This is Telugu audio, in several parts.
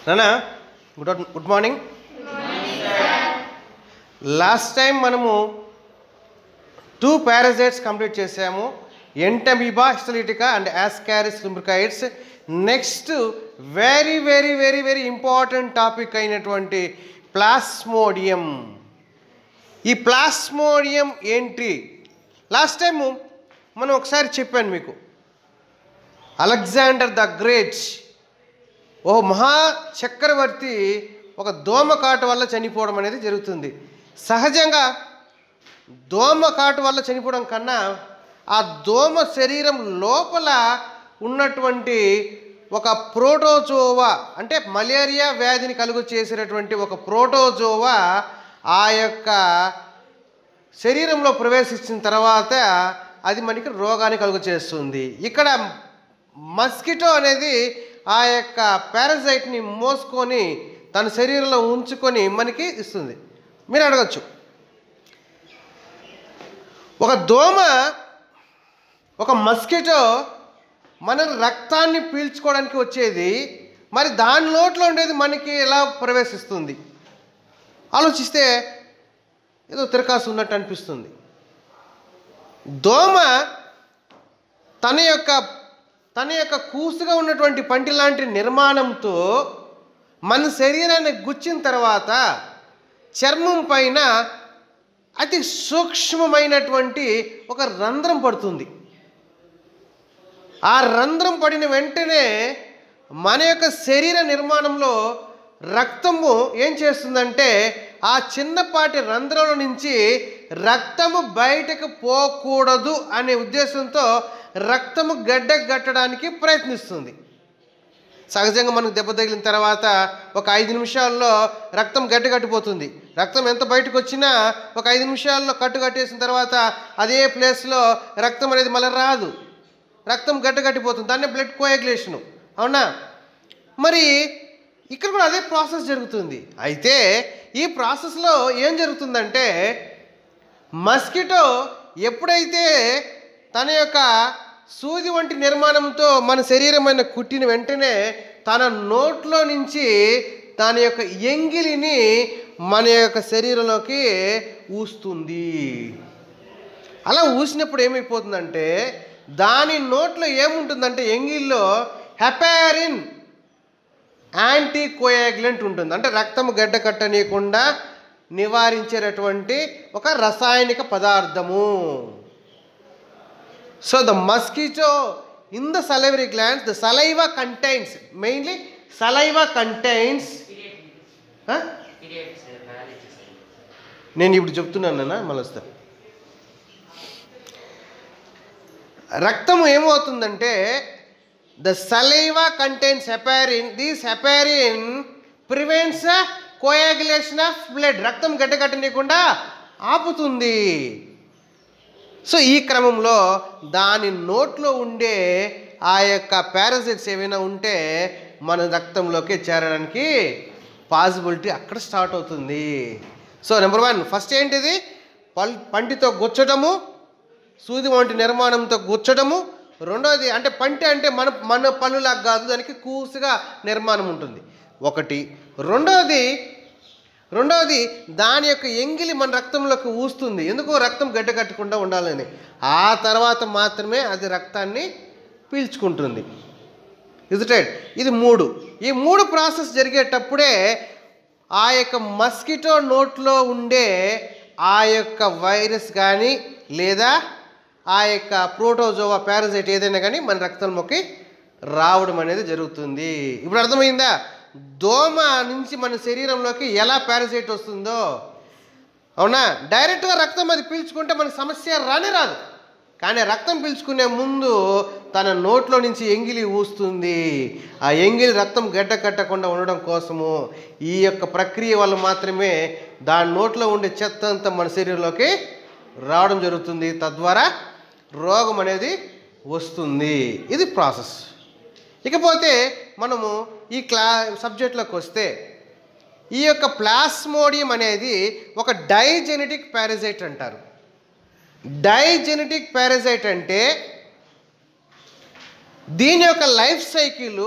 నానా గుడ్ మార్నింగ్. లాస్ట్ టైం మనము 2 parasites కంప్లీట్ చేసాము, entamoeba histolytica and ascaris lumbricoides. Next very very very very important topic అయినటువంటి ప్లాస్మోడియం. ఈ ప్లాస్మోడియం ఏంటి? లాస్ట్ టైము మనం ఒకసారి చెప్పాను మీకు, అలెగ్జాండర్ ద గ్రేట్ ఓ మహా చక్రవర్తి ఒక దోమకాటు వల్ల చనిపోవడం అనేది జరుగుతుంది. సహజంగా దోమకాటు వల్ల చనిపోవడం కన్నా ఆ దోమ శరీరం లోపల ఉన్నటువంటి ఒక ప్రోటోజోవా, అంటే మలేరియా వ్యాధిని కలుగు చేసినటువంటి ఒక ప్రోటోజోవా ఆ యొక్క శరీరంలో ప్రవేశించిన తర్వాత అది మనకి రోగాన్ని కలుగు చేస్తుంది. ఇక్కడ మస్కిటో అనేది ఆ యొక్క పారాసైట్ని మోసుకొని తన శరీరంలో ఉంచుకొని మనకి ఇస్తుంది. మీరు అడగచ్చు, ఒక దోమ, ఒక మస్కిటో మన రక్తాన్ని పీల్చుకోవడానికి వచ్చేది, మరి దాని నోట్లో ఉండేది మనకి ఎలా ప్రవేశిస్తుంది? ఆలోచిస్తే ఏదో తిరకాసు ఉన్నట్టు అనిపిస్తుంది. దోమ తన యొక్క కూసుగా ఉన్నటువంటి పంటి లాంటి నిర్మాణంతో మన శరీరాన్ని గుచ్చిన తర్వాత చర్మం పైన అతి సూక్ష్మమైనటువంటి ఒక రంధ్రం పడుతుంది. ఆ రంధ్రం పడిన వెంటనే మన యొక్క శరీర నిర్మాణంలో రక్తము ఏం చేస్తుందంటే ఆ చిన్నపాటి రంధ్రంలో నుంచి రక్తము బయటకు పోకూడదు అనే ఉద్దేశంతో రక్తము గడ్డగట్టడానికి ప్రయత్నిస్తుంది. సహజంగా మనకు దెబ్బ తగిలిన తర్వాత ఒక 5 నిమిషాల్లో రక్తం గడ్డగట్టిపోతుంది. రక్తం ఎంత బయటకు వచ్చినా ఒక 5 నిమిషాల్లో కట్టేసిన తర్వాత అదే ప్లేస్లో రక్తం అనేది మళ్ళీ రాదు, రక్తం గడ్డగట్టిపోతుంది. దాన్నే బ్లడ్ కోయాగులేషను, అవునా? మరి ఇక్కడ కూడా అదే ప్రాసెస్ జరుగుతుంది. అయితే ఈ ప్రాసెస్లో ఏం జరుగుతుందంటే, మస్కిటో ఎప్పుడైతే తన యొక్క సూది వంటి నిర్మాణంతో మన శరీరమైన కుట్టిన వెంటనే తన నోట్లో నుంచి తన యొక్క ఎంగిలిని మన యొక్క శరీరంలోకి ఊస్తుంది. అలా ఊసినప్పుడు ఏమైపోతుందంటే, దాని నోట్లో ఏముంటుందంటే ఎంగిల్లో హెపారిన్ యాంటీ కోయాగులెంట్ ఉంటుంది. అంటే రక్తం గడ్డ కట్టనీయకుండా నివారించేటటువంటి ఒక రసాయనిక పదార్థము. So the mosquito in the salivary glands, the saliva contains, mainly saliva contains, నేను ఇప్పుడు చెప్తున్నాను మళ్ళీ వస్తా. రక్తము ఏమవుతుందంటే, the saliva contains heparin. This heparin prevents coagulation of blood. రక్తం గడ్డకట్టనీయకుండా ఆపుతుంది. సో ఈ క్రమంలో దాని నోట్లో ఉండే ఆ యొక్క పారాసైట్స్ ఏవైనా ఉంటే మన రక్తంలోకి చేరడానికి పాసిబిలిటీ అక్కడ స్టార్ట్ అవుతుంది. సో నెంబర్ 1 ఫస్ట్ ఏంటిది? పంటితో గుచ్చడము, సూది వంటి నిర్మాణంతో గుచ్చడము. రెండోది అంటే పంటి అంటే మన పళ్ళులాగా కాదు, దానికి కూసుగా నిర్మాణం ఉంటుంది ఒకటి. రెండవది దాని యొక్క ఎంగిలి మన రక్తంలోకి ఊస్తుంది. ఎందుకు? రక్తం గడ్డ కట్టకుండా ఉండాలని. ఆ తర్వాత మాత్రమే అది రక్తాన్ని పీల్చుకుంటుంది. Is it right? ఇది 3. ఈ 3 ప్రాసెస్ జరిగేటప్పుడే ఆ యొక్క మస్కిటో నోట్లో ఉండే ఆ యొక్క వైరస్ కానీ లేదా ఆ యొక్క ప్రోటోజోవా పారాసైట్ ఏదైనా కానీ మన రక్తంలోకి రావడం అనేది జరుగుతుంది. ఇప్పుడు అర్థమైందా? దోమ నుంచి మన శరీరంలోకి ఎలా పారాసైట్ వస్తుందో, అవునా? డైరెక్ట్గా రక్తం అది పీల్చుకుంటే మన సమస్య రాదు. కానీ రక్తం పీల్చుకునే ముందు తన నోట్లో నుంచి ఎంగిలి ఊస్తుంది. ఆ ఎంగిలి రక్తం గడ్డ కట్టకుండా ఉండడం కోసము ఈ యొక్క ప్రక్రియ వల్ల మాత్రమే దాని నోట్లో ఉండే చెత్త అంతా మన శరీరంలోకి రావడం జరుగుతుంది. తద్వారా రోగం అనేది వస్తుంది. ఇది ప్రాసెస్. ఇకపోతే మనము ఈ సబ్జెక్ట్లోకి వస్తే, ఈ యొక్క ప్లాస్మోడియం అనేది ఒక డైజెనెటిక్ పారాసైట్ అంటారు. డైజెనెటిక్ పారాసైట్ అంటే దీని యొక్క లైఫ్ సైకిల్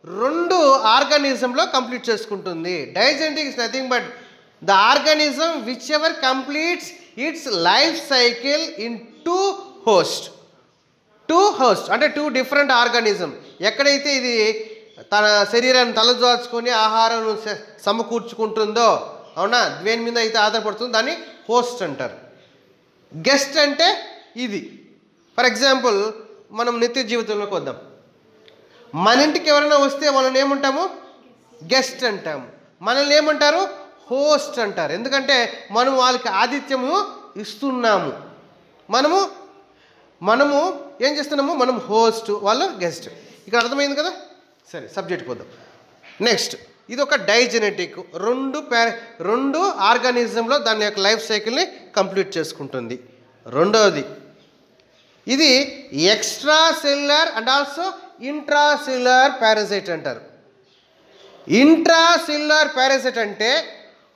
రెండు ఆర్గానిజంలో కంప్లీట్ చేసుకుంటుంది. Digenetic is nothing but the organism which ever completes its life cycle in two host అంటే టూ డిఫరెంట్ ఆర్గానిజం. ఎక్కడైతే ఇది తన శరీరాన్ని తలదాచుకొని ఆహారం సమకూర్చుకుంటుందో, అవునా, దేని మీద అయితే ఆధారపడుతుందో దాన్ని హోస్ట్ అంటారు. గెస్ట్ అంటే ఇది. ఫర్ ఎగ్జాంపుల్ మనం నిత్య జీవితంలోకి వద్దాం. మన ఇంటికి ఎవరైనా వస్తే వాళ్ళని ఏమంటాము? గెస్ట్ అంటాము. మనల్ని ఏమంటారు? హోస్ట్ అంటారు. ఎందుకంటే మనం వాళ్ళకి ఆతిథ్యము ఇస్తున్నాము. మనము ఏం చేస్తున్నాము? మనం హోస్ట్, వాళ్ళు గెస్ట్. ఇక్కడ అర్థమైంది కదా? సరే, సబ్జెక్ట్కి పోదాం. నెక్స్ట్, ఇది ఒక డైజెనెటిక్. రెండు ఆర్గానిజంలో దాని యొక్క లైఫ్ సైకిల్ని కంప్లీట్ చేసుకుంటుంది. రెండవది, ఇది extra cellular and also intra cellular parasite అంటారు. ఇంట్రా సెల్యులర్ పారాసైట్ అంటే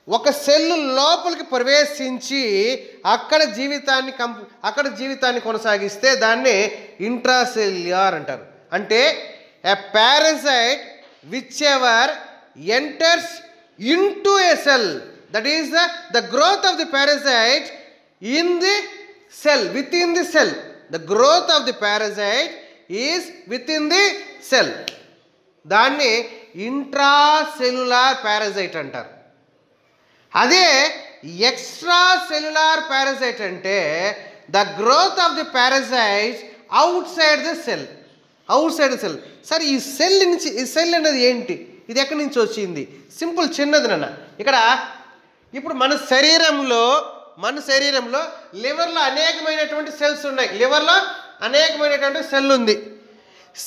ఒక సెల్లు లోపలికి ప్రవేశించి అక్కడ జీవితాన్ని కొనసాగిస్తే దాన్ని ఇంట్రా సెల్యులర్ అంటారు. అంటే a parasite which ever enters into a cell, that is the growth of the parasite in the cell, within the cell. The growth of the parasite is within the cell. దాన్ని ఇంట్రాసెల్యులార్ పారాసైట్ అంటారు. అదే ఎక్స్ట్రా సెల్యులార్ పారాసైట్ అంటే the growth of the parasite out side the cell. సరే, ఈ సెల్ అనేది ఏంటి? ఇది ఎక్కడి నుంచి వచ్చింది? సింపుల్, చిన్నది నాన్న. ఇక్కడ ఇప్పుడు మన శరీరంలో లివర్లో అనేకమైనటువంటి సెల్స్ ఉన్నాయి. లివర్లో అనేకమైనటువంటి సెల్ ఉంది.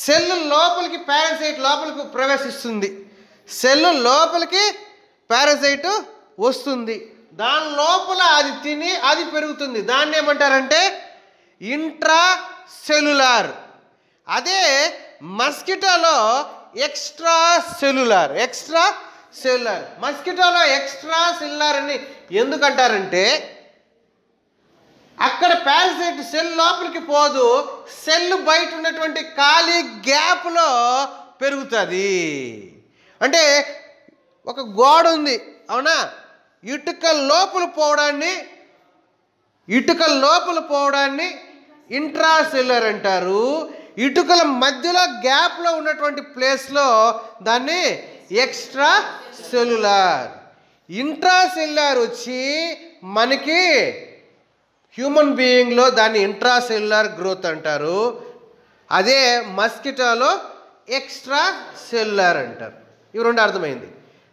సెల్ లోపలికి పారాసైట్ లోపలికి ప్రవేశిస్తుంది. సెల్ లోపలికి పారాసైట్ వస్తుంది. దాని లోపల అది తిని అది పెరుగుతుంది. దాన్ని ఏమంటారంటే ఇంట్రా సెల్యులార్. అదే మస్కిటోలో ఎక్స్ట్రా సెల్యులార్. మస్కిటోలో ఎక్స్ట్రా సెల్యులార్ అని ఎందుకంటారంటే అక్కడ పారాసైట్ సెల్ లోపలికి పోదు, సెల్ బయట ఉన్నటువంటి ఖాళీ గ్యాప్లో పెరుగుతుంది. అంటే ఒక గోడ ఉంది, అవునా, ఇటుక లోపల పోవడాన్ని ఇంట్రాసెల్యులర్ అంటారు. ఇటుకల మధ్యలో గ్యాప్లో ఉన్నటువంటి ప్లేస్లో దాన్ని ఎక్స్ట్రా సెల్యులార్. ఇంట్రాసెల్యులార్ వచ్చి మనకి హ్యూమన్ బీయింగ్లో దాన్ని ఇంట్రాసెల్యులార్ గ్రోత్ అంటారు. అదే మస్కిటోలో ఎక్స్ట్రా సెల్యులార్ అంటారు. ఇవి రెండు అర్థమైంది.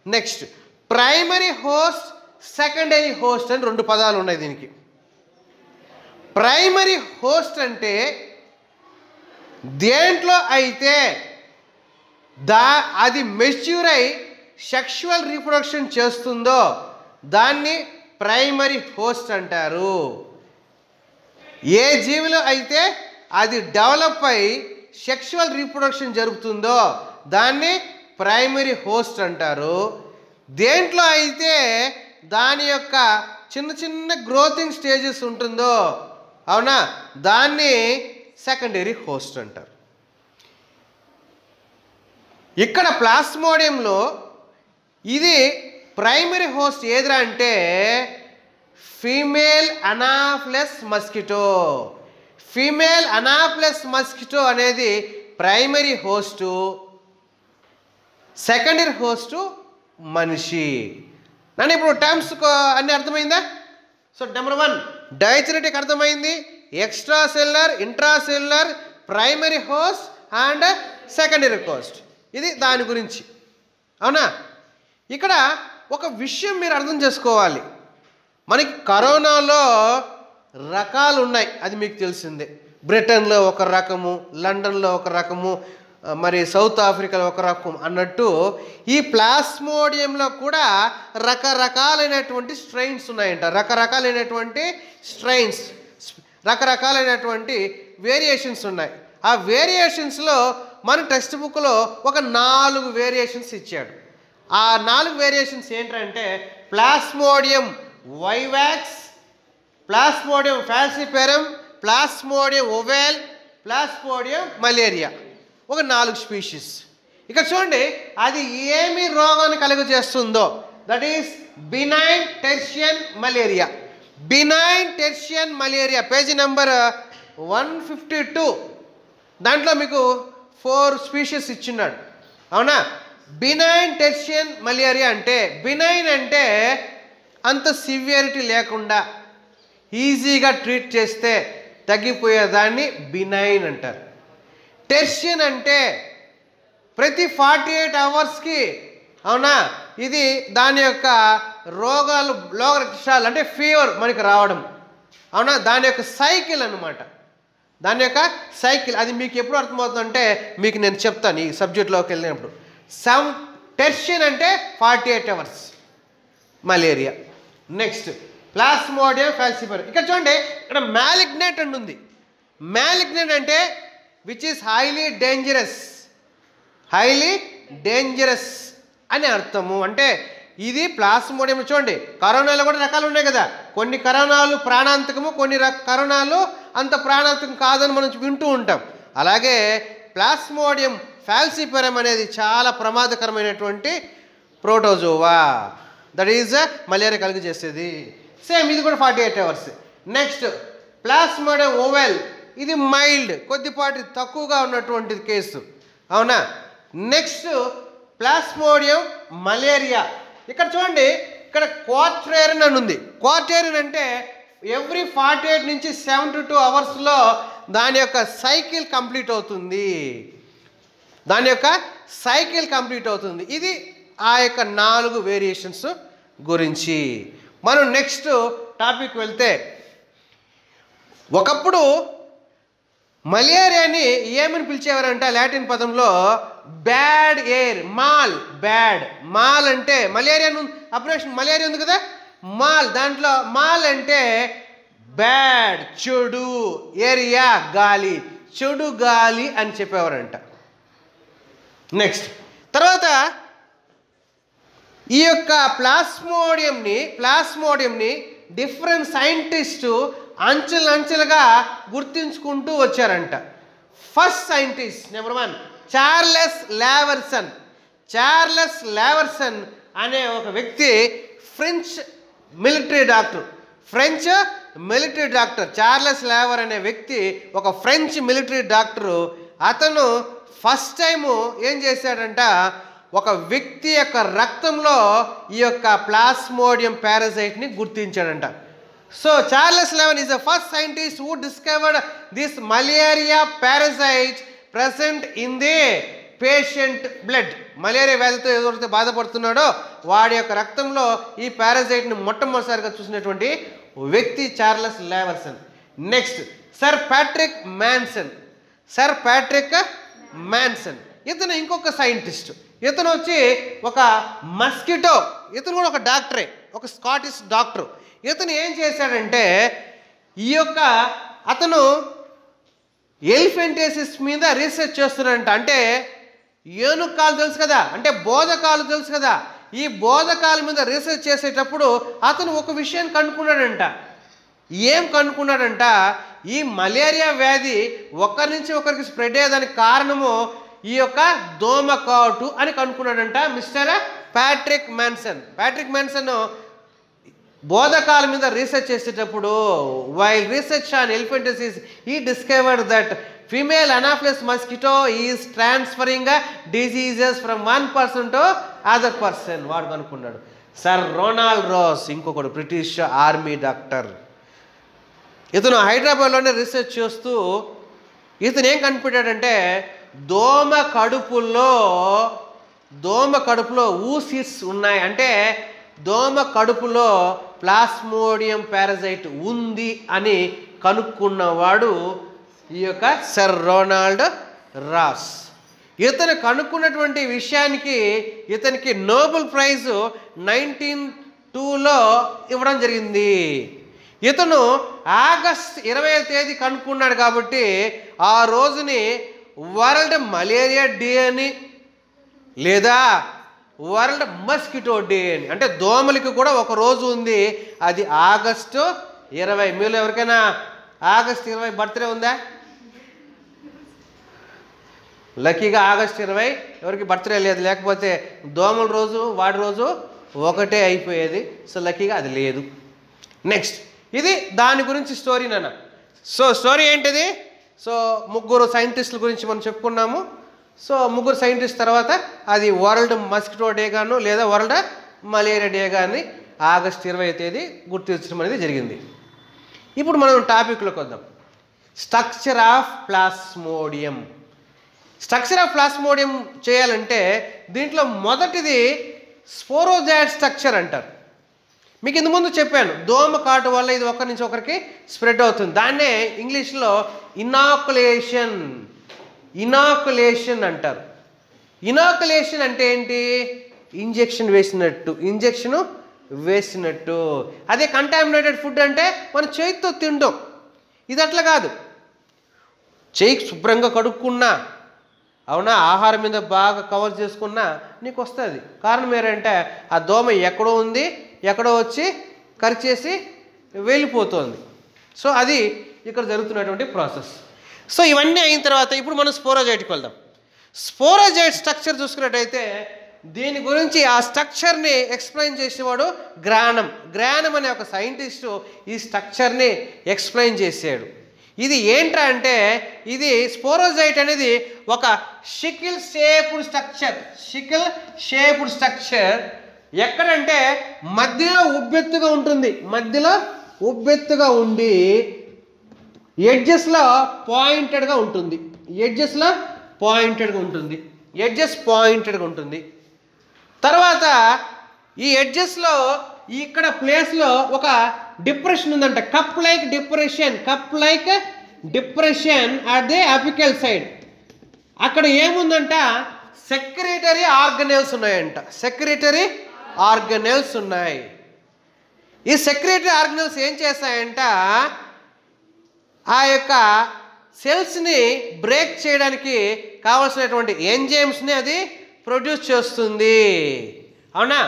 Next, primary host, secondary host అని రెండు పదాలు ఉన్నాయి దీనికి. ప్రైమరీ హోస్ట్ అంటే దేంట్లో అయితే అది మెచ్యూర్ అయి సెక్షువల్ రీప్రొడక్షన్ చేస్తుందో దాన్ని ప్రైమరీ హోస్ట్ అంటారు. ఏ జీవిలో అయితే అది డెవలప్ అయి సెక్షువల్ రీప్రొడక్షన్ జరుగుతుందో దాన్ని ప్రైమరీ హోస్ట్ అంటారు. దేంట్లో అయితే దాని యొక్క చిన్న గ్రోతింగ్ స్టేజెస్ ఉంటుందో, అవునా, దాన్ని సెకండరీ హోస్ట్ అంటారు. ఇక్కడ ప్లాస్మోడియంలో ఇది ప్రైమరీ హోస్ట్ ఏదిరా అంటే ఫీమేల్ అనాఫిలస్ మస్కిటో అనేది ప్రైమరీ హోస్టు. సెకండరీ హోస్టు మనిషి. నన్ను ఇప్పుడు టర్మ్స్ అన్నీ అర్థమైందా? సో నెంబర్ 1 డైజెనెటిక్ అర్థమైంది. Extra cellular, intracellular, primary host and secondary host. ఇది దాని గురించి, అవునా. ఇక్కడ ఒక విషయం మీరు అర్థం చేసుకోవాలి. మనకి కరోనాలో రకాలు ఉన్నాయి, అది మీకు తెలిసిందే. బ్రిటన్లో ఒక రకము, లండన్లో ఒక రకము, మరి సౌత్ ఆఫ్రికాలో ఒక రకం అన్నట్టు ఈ ప్లాస్మోడియంలో కూడా రకరకాలైనటువంటి స్ట్రెయిన్స్ ఉన్నాయంట. రకరకాలైనటువంటి వేరియేషన్స్ ఉన్నాయి. ఆ వేరియేషన్స్లో మన టెక్స్ట్ బుక్లో ఒక 4 వేరియేషన్స్ ఇచ్చాడు. ఆ 4 వేరియేషన్స్ ఏంటంటే plasmodium vivax, plasmodium falciparum, plasmodium ovale, plasmodium malaria. ఒక 4 స్పీషీస్. ఇక్కడ చూడండి, అది ఏమి రోగాన్ని కలుగు చేస్తుందో, that is benign tertian malaria. Benign tertian malaria, page number 152. దాంట్లో మీకు 4 స్పీషీస్ ఇచ్చిన్నాడు, అవునా? బినైన్ టెర్షియన్ మలేరియా అంటే, బినైన్ అంటే అంత సివియరిటీ లేకుండా ఈజీగా ట్రీట్ చేస్తే తగ్గిపోయేదాన్ని బినైన్ అంటారు. టెర్షియన్ అంటే ప్రతి 48 అవర్స్కి, అవునా, ఇది దాని యొక్క రోగాలు లక్షణాలు అంటే ఫీవర్ మనకి రావడం, అవునా, దాని యొక్క సైకిల్ అన్నమాట. దాని యొక్క సైకిల్ అది మీకు ఎప్పుడు అర్థమవుతుందంటే మీకు నేను చెప్తాను ఈ సబ్జెక్ట్లోకి వెళ్ళినప్పుడు. టెర్షియన్ అంటే 48 అవర్స్ మలేరియా. Next plasmodium ఫాల్సిపారం. ఇక్కడ చూడండి, ఇక్కడ మ్యాలిగ్నెంట్ అని ఉంది. మ్యాలిగ్నెంట్ అంటే which is highly dangerous, highly dangerous అని అర్థము. అంటే ఇది ప్లాస్మోడియం. చూడండి, కరోనాలో కూడా రకాలు ఉన్నాయి కదా, కొన్ని కరోనాలు ప్రాణాంతకము, కొన్ని కరోనాలు అంత ప్రాణాంతకం కాదని మనం వింటూ ఉంటాం. అలాగే ప్లాస్మోడియం ఫాల్సిపారం అనేది చాలా ప్రమాదకరమైనటువంటి ప్రోటోజోవా, దట్ ఈజ్ మలేరియా కలుగు చేసేది. సేమ్ ఇది కూడా 48 అవర్స్. నెక్స్ట్ ప్లాస్మోడియం ఓవెల్, ఇది మైల్డ్, కొద్దిపాటి తక్కువగా ఉన్నటువంటి కేసు, అవునా? Next plasmodium malaria. ఇక్కడ చూడండి, ఇక్కడ క్వార్టరైన్ అని ఉంది. క్వార్టరైన్ అంటే ఎవ్రీ 48 నుంచి 72 అవర్స్లో దాని యొక్క సైకిల్ కంప్లీట్ అవుతుంది, దాని యొక్క సైకిల్ కంప్లీట్ అవుతుంది. ఇది ఆ యొక్క 4 వేరియేషన్స్ గురించి. మనం నెక్స్ట్ టాపిక్ వెళ్తే, ఒకప్పుడు మలేరియాని ఏమని పిలిచేవారంటే లాటిన్ పదంలో bad air, mall. Bad mall అంటే మలేరియా అప్రేషన్ మలేరియా ఉంది కదా, మాల్, దాంట్లో మాల్ అంటే బ్యాడ్ చెడు, ఏరియా గాలి, చెడు గాలి అని చెప్పేవారంట. నెక్స్ట్ తర్వాత ఈ యొక్క ప్లాస్మోడియంని డిఫరెంట్ సైంటిస్టు అంచెలుగా గుర్తించుకుంటూ వచ్చారంట. First scientist number 1 Charles Laveran అనే ఒక వ్యక్తి, French military doctor. Charles Laver అనే వ్యక్తి ఒక ఫ్రెంచ్ మిలిటరీ డాక్టరు. అతను ఫస్ట్ టైము ఏం చేశాడంట, ఒక వ్యక్తి యొక్క రక్తంలో ఈ యొక్క ప్లాస్మోడియం పారాసైట్ని గుర్తించాడంట. So Charles Laver is the first scientist who discovered this malaria parasite present in the patient blood. Malaria వ్యాధితో ఎవరైతే బాధపడుతున్నాడో వాడి యొక్క రక్తంలో ఈ పారాసైట్ని మొట్టమొదటిసారిగా చూసినటువంటి వ్యక్తి Charles Laveran. Next sir Patrick Manson. ఇతను ఇంకొక సైంటిస్ట్. ఇతను వచ్చి ఒక మస్కిటో, ఇతను కూడా ఒక డాక్టరే, ఒక స్కాటిష్ డాక్టర్. ఇతను ఏం చేశాడంటే అతను ఎలిఫెంటేసిస్ మీద రీసెర్చ్ చేస్తున్నాడంట. అంటే ఏనుకాలు తెలుసు కదా, అంటే బోధకాలు తెలుసు కదా, ఈ బోధకాల మీద రీసెర్చ్ చేసేటప్పుడు అతను ఒక విషయాన్ని కనుక్కున్నాడంట. ఏం కనుక్కున్నాడంట, ఈ మలేరియా వ్యాధి ఒకరి నుంచి ఒకరికి స్ప్రెడ్ అయ్యేదానికి కారణము ఈ యొక్క దోమకాటు అని కనుక్కున్నాడంట మిస్టర్ ప్యాట్రిక్ మ్యాన్సన్. బోధకాల మీద రీసెర్చ్ చేసేటప్పుడు while research on elephantiasis he discovered that female anopheles mosquito is transferring diseases from one person to other person. వాడు కనుక్కున్నాడు. సర్ రొనాల్డ్ రాస్, ఇంకొకడు బ్రిటిష్ ఆర్మీ డాక్టర్. ఇతను హైదరాబాద్లోనే రీసెర్చ్ చేస్తూ ఇతను ఏం కనిపెట్టాడంటే దోమ కడుపులో ఊసిడ్స్ ఉన్నాయి, అంటే దోమ కడుపులో ప్లాస్మోడియం పారాసైట్ ఉంది అని కనుక్కున్నవాడు ఈ యొక్క సర్ రొనాల్డ్ రాస్. ఇతను కనుక్కున్నటువంటి విషయానికి ఇతనికి నోబెల్ ప్రైజ్ 1902లో ఇవ్వడం జరిగింది. ఇతను ఆగస్ట్ 20వ తేదీ కనుక్కున్నాడు కాబట్టి ఆ రోజుని వరల్డ్ మలేరియా డే అని లేదా వరల్డ్ మస్కిటో డే అని, అంటే దోమలకి కూడా ఒక రోజు ఉంది, అది ఆగస్టు 20. మీలో ఎవరికైనా ఆగస్ట్ 20 బర్త్డే ఉందా? లక్కీగా ఆగస్టు 20 ఎవరికి బర్త్డే లేదు, లేకపోతే దోమల రోజు వాడి రోజు ఒకటే అయిపోయేది. సో లక్కీగా అది లేదు. నెక్స్ట్ ఇది దాని గురించి స్టోరీ నాన్న. సో స్టోరీ ఏంటిది? సో ముగ్గురు సైంటిస్టుల గురించి మనం చెప్పుకున్నాము. సో ముగ్గురు సైంటిస్ట్ తర్వాత అది వరల్డ్ మస్కిటో డే గాను లేదా వరల్డ్ మలేరియా డే కానీ ఆగస్టు 20వ తేదీ గుర్తించడం అనేది జరిగింది. ఇప్పుడు మనం టాపిక్లోకి వద్దాం. Structure of plasmodium. Structure of plasmodium చేయాలంటే దీంట్లో మొదటిది స్పోరోజాయిడ్ స్ట్రక్చర్ అంటారు. మీకు ఇంతకుముందు చెప్పాను, దోమ కాటు వల్ల ఇది ఒకరి నుంచి ఒకరికి స్ప్రెడ్ అవుతుంది. దాన్నే ఇంగ్లీష్లో ఇనాకులేషన్ అంటారు. ఇనాకులేషన్ అంటే ఏంటి? ఇంజెక్షన్ వేసినట్టు. అదే కంటామినేటెడ్ ఫుడ్ అంటే మనం చేతితో తింటాం. ఇది అట్లా కాదు. చేయి శుభ్రంగా కడుక్కున్నా, అవునా, ఆహారం మీద బాగా కవర్ చేసుకున్నా నీకు వస్తుంది. కారణం ఏంటంటే ఆ దోమ ఎక్కడో ఉంది, ఎక్కడో వచ్చి కరిచేసి వెళ్ళిపోతుంది. సో అది ఇక్కడ జరుగుతున్నటువంటి ప్రాసెస్. సో ఇవన్నీ అయిన తర్వాత ఇప్పుడు మనం స్పోరోజైట్కి వెళ్దాం. స్పోరోజైట్ స్ట్రక్చర్ చూసుకున్నట్టయితే దీని గురించి ఆ స్ట్రక్చర్ని ఎక్స్ప్లెయిన్ చేసేవాడు గ్రానం అనే ఒక సైంటిస్టు ఈ స్ట్రక్చర్ని ఎక్స్ప్లెయిన్ చేసాడు. ఇది ఏంట్రా అంటే ఇది స్పోరోజైట్ అనేది ఒక షికిల్ షేప్డ్ స్ట్రక్చర్. ఎక్కడంటే మధ్యలో ఉబ్బెత్తుగా ఉండి ఎడ్జెస్లో పాయింటెడ్గా ఉంటుంది. తర్వాత ఈ ఎడ్జెస్లో ఇక్కడ ప్లేస్లో ఒక డిప్రెషన్ ఉందంట, cup like depression at the apical side. అక్కడ ఏముందంట? సెక్రెటరీ ఆర్గనెల్స్ ఉన్నాయి. ఈ సెక్రెటరీ ఆర్గనెల్స్ ఏం చేస్తాయంట? ఆ యొక్క సెల్స్ని బ్రేక్ చేయడానికి కావాల్సినటువంటి ఎంజైమ్స్ని అది ప్రొడ్యూస్ చేస్తుంది, అవునా?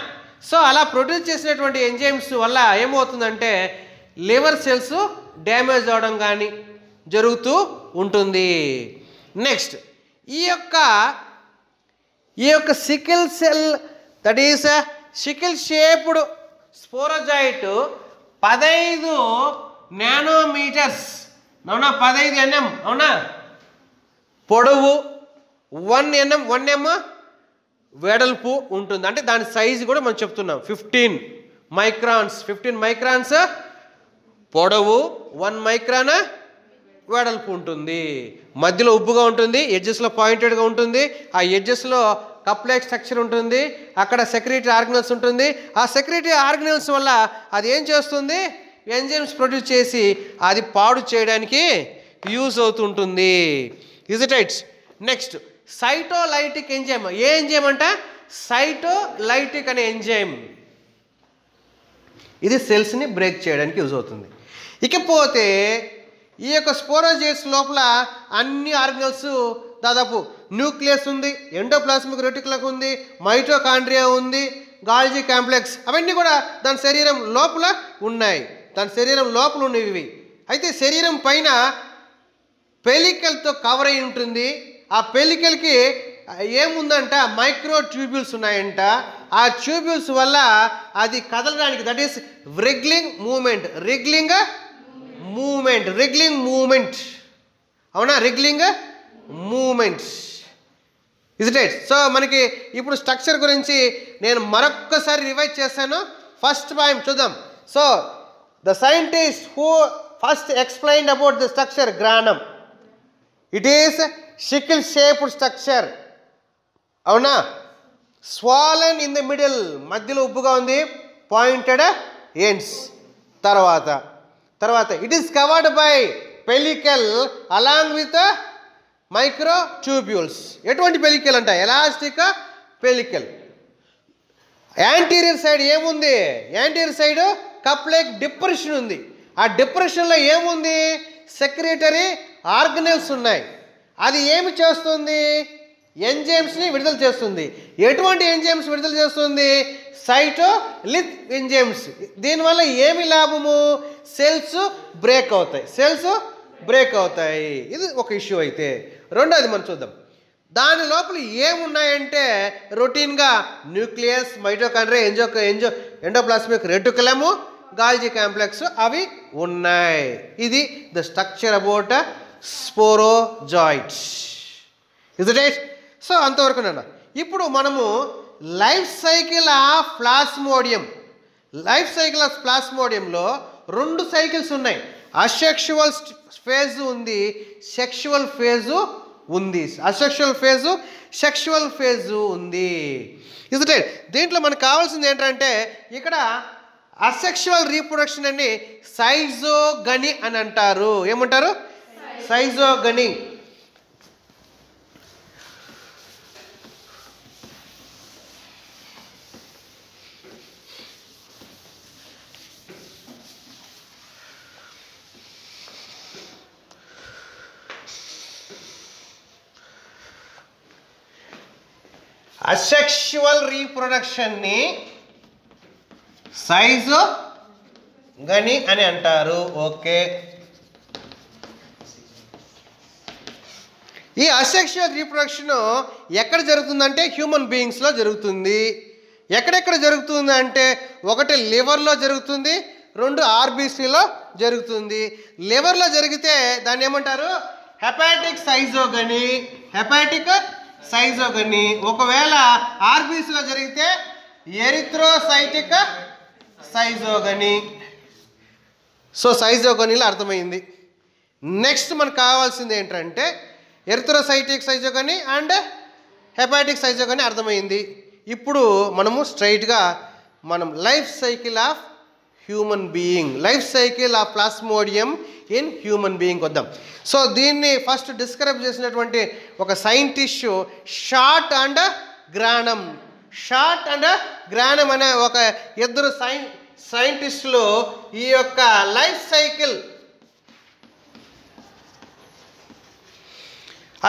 సో అలా ప్రొడ్యూస్ చేసినటువంటి ఎంజైమ్స్ వల్ల ఏమవుతుందంటే లివర్ సెల్స్ డ్యామేజ్ అవడం కానీ జరుగుతూ ఉంటుంది. నెక్స్ట్ ఈ యొక్క sickle cell, that is sickle shaped sporozoite 15 nanometers, అవునా, 15 nm, అవునా, పొడవు, 1 mm వెడల్పు ఉంటుంది. అంటే దాని సైజు కూడా మనం చెప్తున్నాం 15 మైక్రాన్స్ పొడవు, 1 మైక్రాన్ వెడల్పు ఉంటుంది. మధ్యలో ఉబ్బుగా ఉంటుంది, ఎడ్జెస్లో పాయింటెడ్గా ఉంటుంది. ఆ ఎడ్జెస్లో కప్ లైక్ స్ట్రక్చర్ ఉంటుంది. అక్కడ సెక్రెటరీ ఆర్గనల్స్ ఉంటుంది. ఆ సెక్రెటరీ ఆర్గనల్స్ వల్ల అది ఏం చేస్తుంది? ఎంజైమ్స్ ప్రొడ్యూస్ చేసి అది పాడు చేయడానికి యూజ్ అవుతుంటుంది. Is it right? Next cytolytic enzyme. ఏ ఎంజైమ్ అంట? సైటోలైటిక్ అనే ఎంజైమ్. ఇది సెల్స్ని బ్రేక్ చేయడానికి యూజ్ అవుతుంది. ఇకపోతే ఈ యొక్క స్పోరోజైట్స్ లోపల అన్ని ఆర్గనల్స్, దాదాపు న్యూక్లియస్ ఉంది, ఎండోప్లాస్మిక్ రెటిక్యులం ఉంది, మైటోకాండ్రియా ఉంది, గాల్జీ కాంప్లెక్స్, అవన్నీ కూడా దాని శరీరం లోపల ఉన్నాయి. అయితే శరీరం పైన పెలికల్తో కవర్ అయి ఉంటుంది. ఆ పెలికల్కి ఏముందంట? మైక్రో ట్యూబ్యూల్స్ ఉన్నాయంట. ఆ ట్యూబ్యూల్స్ వల్ల అది కదలడానికి, దట్ ఈస్ రిగ్లింగ్ మూమెంట్, అవునా, wriggling movement. Is it right? So మనకి ఇప్పుడు స్ట్రక్చర్ గురించి నేను మరొక్కసారి రివైజ్ చేశాను. ఫస్ట్ పాయింట్ చూద్దాం. So the scientist who first explained about the structure granum, it is sickle shaped structure, అవునా, స్వాలన్ ఇన్ ద మిడిల్, మధ్యలో ఉబ్బుగా ఉంది, పాయింటెడ్ ఎండ్స్. తర్వాత it is covered by pellicle along with microtubules. ఎటువంటి పెలికల్ అంట? Elastic pellicle. యాంటీరియర్ సైడ్ ఏముంది? Anterior side cup like depression ఉంది. ఆ డిప్రెషన్లో ఏముంది? సెక్రెటరీ ఆర్గనెల్స్ ఉన్నాయి. అది ఏమి చేస్తుంది? ఎంజైమ్స్ని విడుదల చేస్తుంది. ఎటువంటి ఎంజైమ్స్ విడుదల చేస్తుంది? సైటోలిత్ ఎంజైమ్స్. దీనివల్ల ఏమి లాభము? సెల్స్ బ్రేక్ అవుతాయి. ఇది ఒక ఇష్యూ. అయితే రెండోది మనం చూద్దాం. దాని లోపల ఏమున్నాయంటే రొటీన్గా nucleus, mitochondria, endoplasmic reticulum, Golgi complex అవి ఉన్నాయి. ఇది the structure about sporozoites. Is it right? So అంతవరకు నాన్న. ఇప్పుడు మనము లైఫ్ సైకిల్ ఆఫ్ ప్లాస్మోడియంలో 2 సైకిల్స్ ఉన్నాయి. అసెక్షువల్ ఫేజ్ ఉంది, సెక్షువల్ ఫేజు ఉంది. అసెక్షువల్ ఫేజు, సెక్షువల్ ఫేజు ఉంది. Is it right? దీంట్లో మనకు కావాల్సింది ఏంటంటే ఇక్కడ అసెక్షువల్ రీప్రొడక్షన్ అని సైజోగని అని అంటారు. ఏమంటారు? సైజోగని. అసెక్షువల్ రీప్రొడక్షన్ని సైజోగని అని అంటారు. ఓకే. ఈ అసెక్షువల్ రీప్రొడక్షన్ ఎక్కడ జరుగుతుందంటే హ్యూమన్ బీయింగ్స్లో జరుగుతుంది. ఎక్కడెక్కడ జరుగుతుంది అంటే 1 లివర్లో జరుగుతుంది, 2 ఆర్బీసీలో జరుగుతుంది. లివర్లో జరిగితే దాన్ని ఏమంటారు? హెపాటిక్ సైజోగని. ఒకవేళ ఆర్బీసీలో జరిగితే ఎరిథ్రోసైటిక్ సైజోగని. సో సైజోగనిలో అర్థమైంది. నెక్స్ట్ మనకు కావాల్సింది ఏంటంటే ఎరిథ్రోసైటిక్ సైజోగని అండ్ హెపాటిక్ సైజోగని అర్థమైంది. ఇప్పుడు మనము స్ట్రైట్గా life cycle of human being, life cycle of plasmodium in human being వద్దాం. సో దీన్ని ఫస్ట్ డిస్క్రైబ్ చేసినటువంటి ఒక సైంటిస్ట్ షార్ట్ అండ్ గ్రానమ్ అనే ఒక 2 సైంటిస్టులు ఈ యొక్క life cycle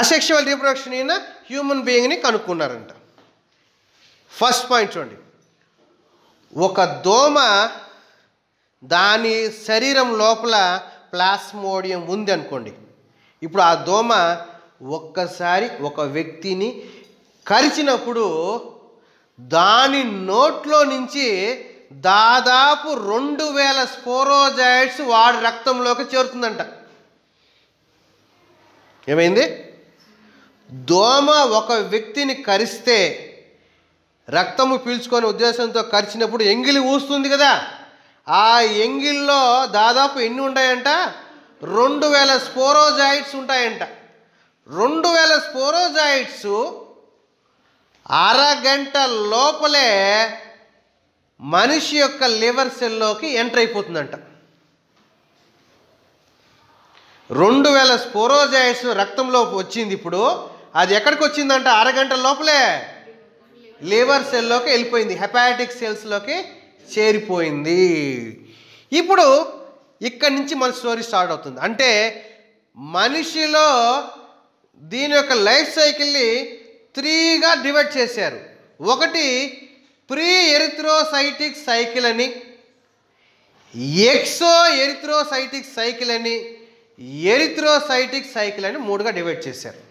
asexual reproduction in human బీయింగ్ని కనుక్కున్నారంట. ఫస్ట్ పాయింట్ చూడండి. ఒక దోమ దాని శరీరం లోపల ప్లాస్మోడియం ఉంది అనుకోండి. ఇప్పుడు ఆ దోమ ఒక్కసారి ఒక వ్యక్తిని కరిచినప్పుడు దాని నోట్లో నుంచి దాదాపు 2000 స్పోరోజాయిడ్స్ వాడి రక్తంలోకి చేరుతుందంట. ఏమైంది? దోమ ఒక వ్యక్తిని కరిస్తే రక్తము పీల్చుకొని ఉద్దేశంతో కరిచినప్పుడు ఎంగిలి ఊస్తుంది కదా, ఆ ఎంగిల్లో దాదాపు ఎన్ని ఉంటాయంట? 2000 స్పోరోజాయిడ్స్ ఉంటాయంట. 2000 స్పోరోజాయిడ్స్ అరగంట లోపలే మనిషి యొక్క లివర్ సెల్లోకి ఎంటర్ అయిపోతుందంట. 2000 స్పోరోజాయిడ్స్ రక్తంలో వచ్చింది. ఇప్పుడు అది ఎక్కడికి వచ్చిందంట? అరగంట లోపలే లివర్ సెల్లోకి వెళ్ళిపోయింది, హెపాటిక్ సెల్స్లోకి చేరిపోయింది. ఇప్పుడు ఇక్కడి నుంచి మన స్టోరీ స్టార్ట్ అవుతుంది. అంటే మనిషిలో దీని యొక్క లైఫ్ సైకిల్ని 3గా డివైడ్ చేశారు. ఒకటి ప్రీ ఎరిథ్రోసైటిక్ సైకిల్ అని, ఎక్సో ఎరిథ్రోసైటిక్ సైకిల్ అని, ఎరిథ్రోసైటిక్ సైకిల్ అని 3గా డివైడ్ చేశారు.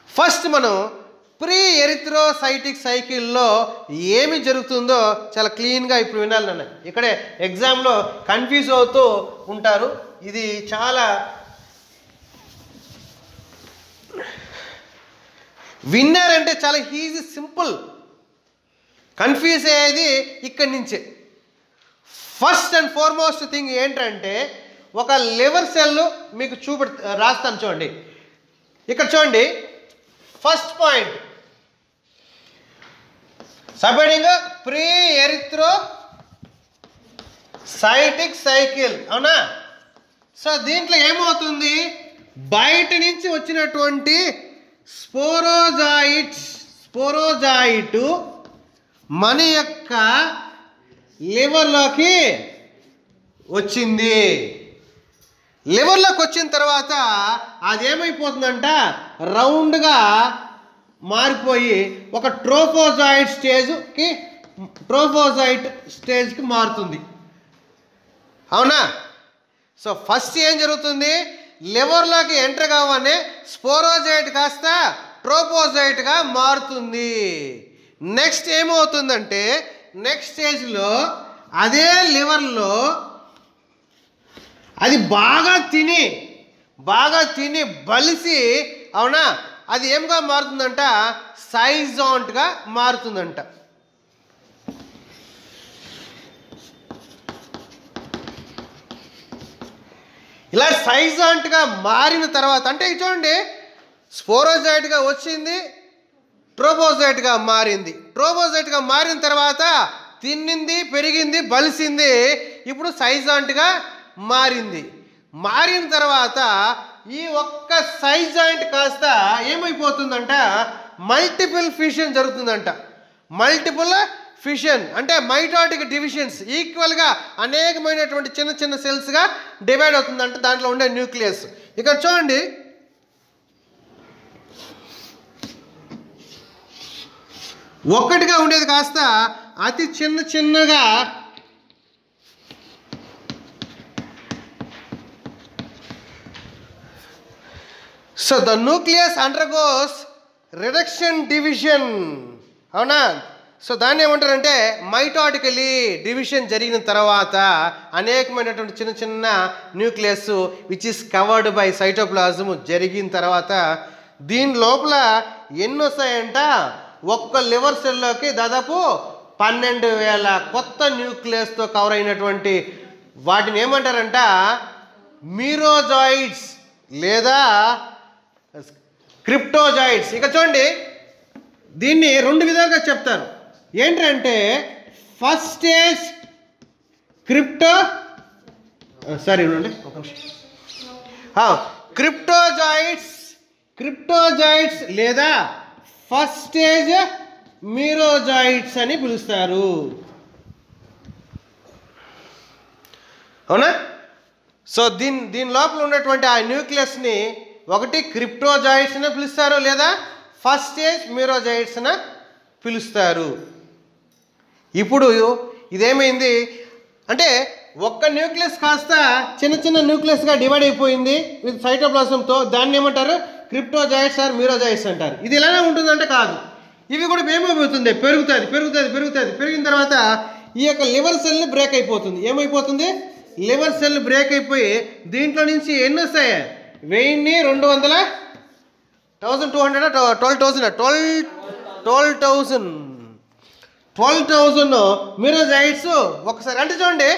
ఫస్ట్ మనం ప్రీ ఎరిథ్రోసైటిక్ సైకిల్లో ఏమి జరుగుతుందో చాలా క్లీన్గా ఇప్పుడు వినాలి నన్ను. ఇక్కడే ఎగ్జామ్లో కన్ఫ్యూజ్ అవుతూ ఉంటారు. ఇది చాలా విన్నారంటే చాలా ఈజీ, సింపుల్. కన్ఫ్యూజ్ అయ్యేది ఇక్కడి నుంచే. ఫస్ట్ అండ్ ఫార్మోస్ట్ థింగ్ ఏంటంటే ఒక లివర్ సెల్ మీకు రాస్తాను చూడండి. ఇక్కడ చూడండి, first point subheading pre erythrocytic cycle, అవునా? సో దీంట్లో ఏమవుతుంది? బయట నుంచి వచ్చినటువంటి స్పోరోజాయిట్ మన యొక్క లివర్లోకి వచ్చింది. లివర్లోకి వచ్చిన తర్వాత అదేమైపోతుందంట, రౌండ్గా మారిపోయి ఒక ట్రోఫోజాయిట్ స్టేజ్కి మారుతుంది, అవునా? సో ఫస్ట్ ఏం జరుగుతుంది? లివర్లోకి ఎంటర్ కావనే స్పోరోజైట్ కాస్త ట్రోపోజైట్గా మారుతుంది. నెక్స్ట్ ఏమవుతుందంటే నెక్స్ట్ స్టేజ్లో అదే లివర్లో అది బాగా తిని బలిసి, అవునా, అది ఏమిగా మారుతుందంట, సైజాంట్గా మారుతుందంట. ఇలా సైజాంట్గా మారిన తర్వాత అంటే చూడండి, స్పోరోజైట్గా వచ్చింది, ట్రోపోజైట్గా మారింది. ట్రోపోజైట్గా మారిన తర్వాత తిన్నింది, పెరిగింది, బలిసింది, ఇప్పుడు సైజాంట్గా మారింది. మారిన తర్వాత ఈ ఒక్క సైజాంట్ కాస్త ఏమైపోతుందంట, మల్టిపుల్ ఫిషన్ జరుగుతుందంట. మల్టిపుల్ ఫిషన్ అంటే మైటోటిక్ డివిజన్స్, ఈక్వల్గా అనేకమైనటువంటి చిన్న చిన్న సెల్స్గా డివైడ్ అవుతుందంట దాంట్లో ఉండే న్యూక్లియస్. ఇక్కడ చూడండి, ఒక్కటిగా ఉండేది కాస్త అతి చిన్నగా so the nucleus undergoes reduction division, అవునా. సో దాన్ని ఏమంటారంటే మైటాటికలీ డివిజన్ జరిగిన తర్వాత అనేకమైనటువంటి చిన్న చిన్న nucleus which is covered by cytoplasm జరిగిన తర్వాత దీని లోపల ఎన్ని వస్తాయంట, ఒక్క లివర్ సెల్లోకి దాదాపు 12,000 కొత్త న్యూక్లియస్తో కవర్ అయినటువంటి వాటిని ఏమంటారంట మీరోజాయిడ్స్ లేదా క్రిప్టోజాయిడ్స్. ఇక చూడండి, దీన్ని 2 విధాలుగా చెప్తారు. ఏంటంటే ఫస్ట్ స్టేజ్ క్రిప్టోజాయిడ్స్ లేదా ఫస్ట్ స్టేజ్ మీరోజాయిడ్స్ అని పిలుస్తారు, అవునా. సో దీని లోపల ఉన్నటువంటి ఆ న్యూక్లియస్ని ఒకటి క్రిప్టోజాయిడ్స్ అని పిలుస్తారు లేదా ఫస్ట్ స్టేజ్ మీరోజాయిడ్స్ అని పిలుస్తారు. ఇప్పుడు ఇదేమైంది అంటే ఒక్క న్యూక్లియస్ కాస్త చిన్న చిన్న న్యూక్లియస్గా డివైడ్ అయిపోయింది విత్ సైటోప్లాజంతో, దాన్ని ఏమంటారు క్రిప్టోజాయిడ్స్ ఆర్ మీరోజాయిడ్స్ అంటారు. ఇది ఎలానే ఉంటుందంటే కాదు, ఇవి కూడా ఏమైపోతుంది, పెరిగిన తర్వాత ఈ యొక్క లివర్ సెల్ బ్రేక్ అయిపోతుంది. ఏమైపోతుంది, లివర్ సెల్ బ్రేక్ అయిపోయి దీంట్లో నుంచి ఎన్ని వస్తాయి, 1200 12,000 మీరోజాయిడ్స్ ఒకసారి. అంటే చూడండి,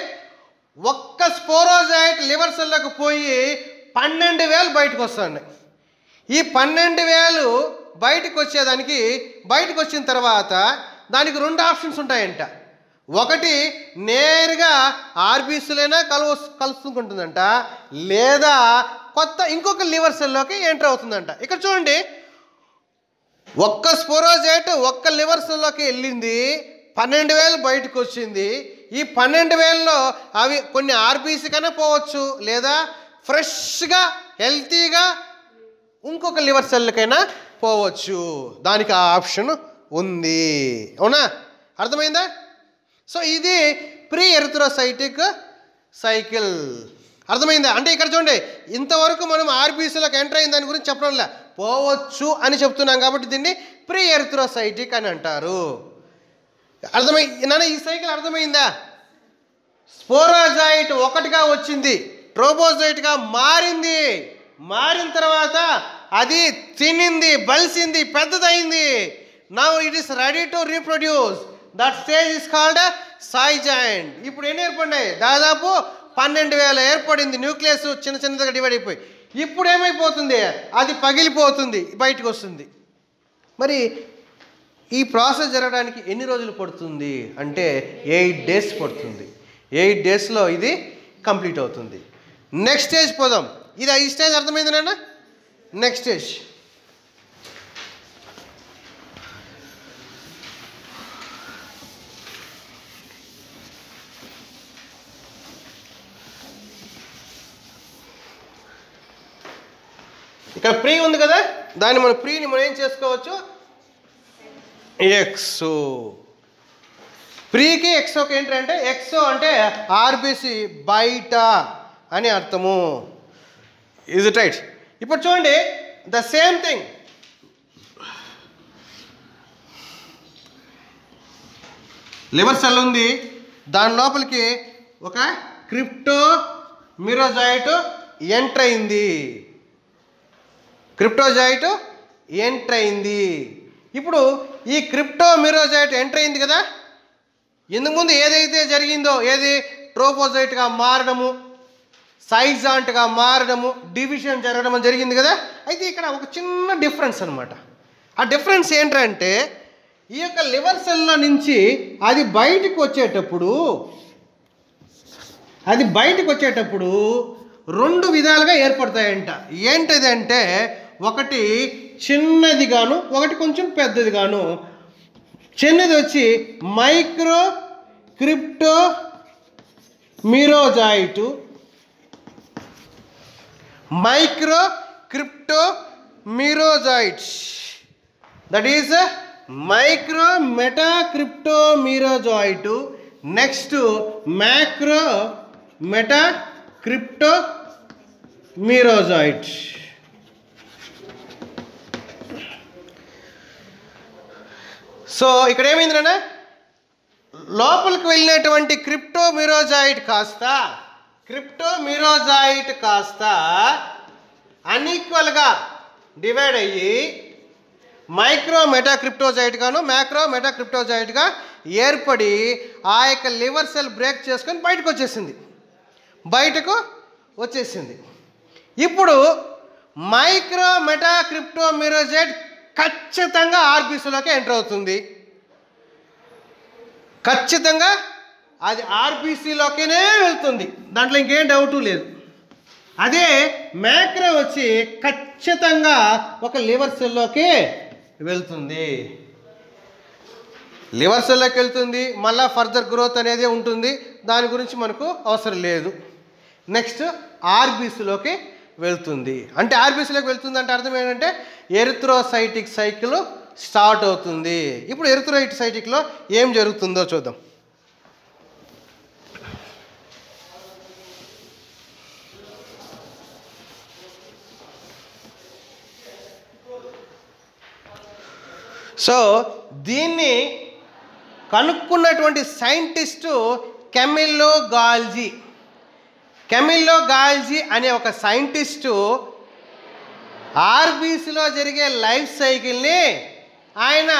ఒక్క స్పోరోజాయిట్ లివర్ సెల్లోకి పోయి 12,000 బయటకు వస్తుంది. ఈ 12,000 బయటకు వచ్చిన తర్వాత దానికి 2 ఆప్షన్స్ ఉంటాయంట. ఒకటి నేరుగా ఆర్బీసీలైనా కలుసుకుంటుందంట, లేదా కొత్త ఇంకొక లివర్ సెల్లోకి ఎంటర్ అవుతుందంట. ఇక్కడ చూడండి, ఒక్క స్పోరోజైట్ ఒక్క లివర్ సెల్లోకి వెళ్ళింది, 12,000 బయటకు వచ్చింది. ఈ 12,000లో అవి కొన్ని ఆర్బీసీ కన్నా పోవచ్చు, లేదా ఫ్రెష్గా హెల్తీగా ఇంకొక లివర్ సెల్కైనా పోవచ్చు. దానికి ఆ ఆప్షన్ ఉంది, అవునా, అర్థమైందా. సో ఇది ప్రీ ఎరిథ్రోసైటిక్ సైకిల్, అర్థమైందా. అంటే ఇక్కడ చూడండి, ఇంతవరకు మనం ఆర్బీసీలోకి ఎంటర్ అయిన దాని గురించి చెప్పడంలే, పోవచ్చు అని చెప్తున్నాం కాబట్టి దీన్ని ప్రీ ఎరిథ్రోసైటిక్ అని అంటారు. ఈ సైకిల్ అర్థమైందా. స్పోరోజైట్ ఒకటిగా వచ్చింది, ట్రోపోజైట్గా మారిన తర్వాత అది తినింది, బలిసింది, పెద్దదైంది. Now it is ready to reproduce. That stage is called schizont. ఇప్పుడు ఎన్ని ఏర్పడినాయి, దాదాపు 12,000 ఏర్పడింది. న్యూక్లియస్ చిన్నగా డివైడ్ అయిపోయి ఇప్పుడు ఏమైపోతుంది, అది పగిలిపోతుంది, బయటకు వస్తుంది. మరి ఈ ప్రాసెస్ జరగడానికి ఎన్ని రోజులు పడుతుంది అంటే 8 days పడుతుంది. 8 daysలో ఇది కంప్లీట్ అవుతుంది. నెక్స్ట్ స్టేజ్ పోదాం. ఈ స్టేజ్ అర్థమైంది నాన్న. నెక్స్ట్ స్టేజ్ ఇక్కడ ప్రీ ఉంది కదా, దాన్ని ప్రీని మనం ఏం చేసుకోవచ్చు, ఎక్సో. ప్రీకి ఎక్సోకి ఏంటంటే, ఎక్సో అంటే ఆర్బీసీ బయట అని అర్థము. Is it right? ఇప్పుడు చూడండి the same thing. Liver cell ఉంది, దాని లోపలికి ఒక క్రిప్టోమిరోజాయిట్ ఎంటర్ అయింది. క్రిప్టోజాయిట్ ఎంటర్ అయింది. ఇప్పుడు ఈ క్రిప్టోమిరోజాయిట్ ఎంటర్ అయింది కదా, ఇందుకు ముందు ఏదైతే జరిగిందో, ఏది ట్రోపోజైట్గా మారడము, సైజాంట్గా మారడము, డివిజన్ జరగడం జరిగింది కదా. అయితే ఇక్కడ ఒక చిన్న డిఫరెన్స్ అనమాట. ఆ డిఫరెన్స్ ఏంటంటే ఈ యొక్క లివర్ సెల్లో నుంచి అది బయటకు వచ్చేటప్పుడు రెండు విధాలుగా ఏర్పడతాయంట. ఏంటిది అంటే ఒకటి చిన్నదిగాను, ఒకటి కొంచెం పెద్దదిగాను. చిన్నది వచ్చి micro cryptomerozoite, that is micro metacryptomerozoite. Next macro metacryptomerozoite. So ఇక్కడ ఏమైంది నాన్న, లోపలికి వెళ్ళినటువంటి క్రిప్టోమిరోజాయిట్ కాస్త అన్ఈక్వల్గా డివైడ్ అయ్యి మైక్రో మెటాక్రిప్టోజాయిట్ గాను మ్యాక్రో మెటాక్రిప్టోజాయిట్గా ఏర్పడి ఆ యొక్క లివర్ సెల్ బ్రేక్ చేసుకొని బయటకు వచ్చేసింది. ఇప్పుడు మైక్రో మెటాక్రిప్టోమిరోజాయిట్ ఖచ్చితంగా ఆర్బీసీలోకి ఎంటర్ అవుతుంది. ఖచ్చితంగా అది ఆర్బీసీలోకినే వెళ్తుంది, దాంట్లో ఇంకేం డౌటు లేదు. అదే మ్యాక్రో వచ్చి ఖచ్చితంగా ఒక లివర్ సెల్లోకి వెళ్తుంది. లివర్ సెల్లోకి వెళ్తుంది, మళ్ళీ ఫర్దర్ గ్రోత్ అనేది ఉంటుంది, దాని గురించి మనకు అవసరం లేదు. నెక్స్ట్ ఆర్బీసీలోకి వెళ్తుంది. అంటే ఆర్బీసీలోకి వెళ్తుంది అంటే అర్థం ఏంటంటే ఎరిథ్రోసైటిక్ సైకిల్ స్టార్ట్ అవుతుంది. ఇప్పుడు ఎరిథ్రోసైటిక్లో ఏం జరుగుతుందో చూద్దాం. సో దీన్ని కనుక్కున్నటువంటి సైంటిస్టు కెమిల్లో గాల్జీ అనే ఒక సైంటిస్టు ఆర్బీసీలో జరిగే లైఫ్ సైకిల్ని ఆయన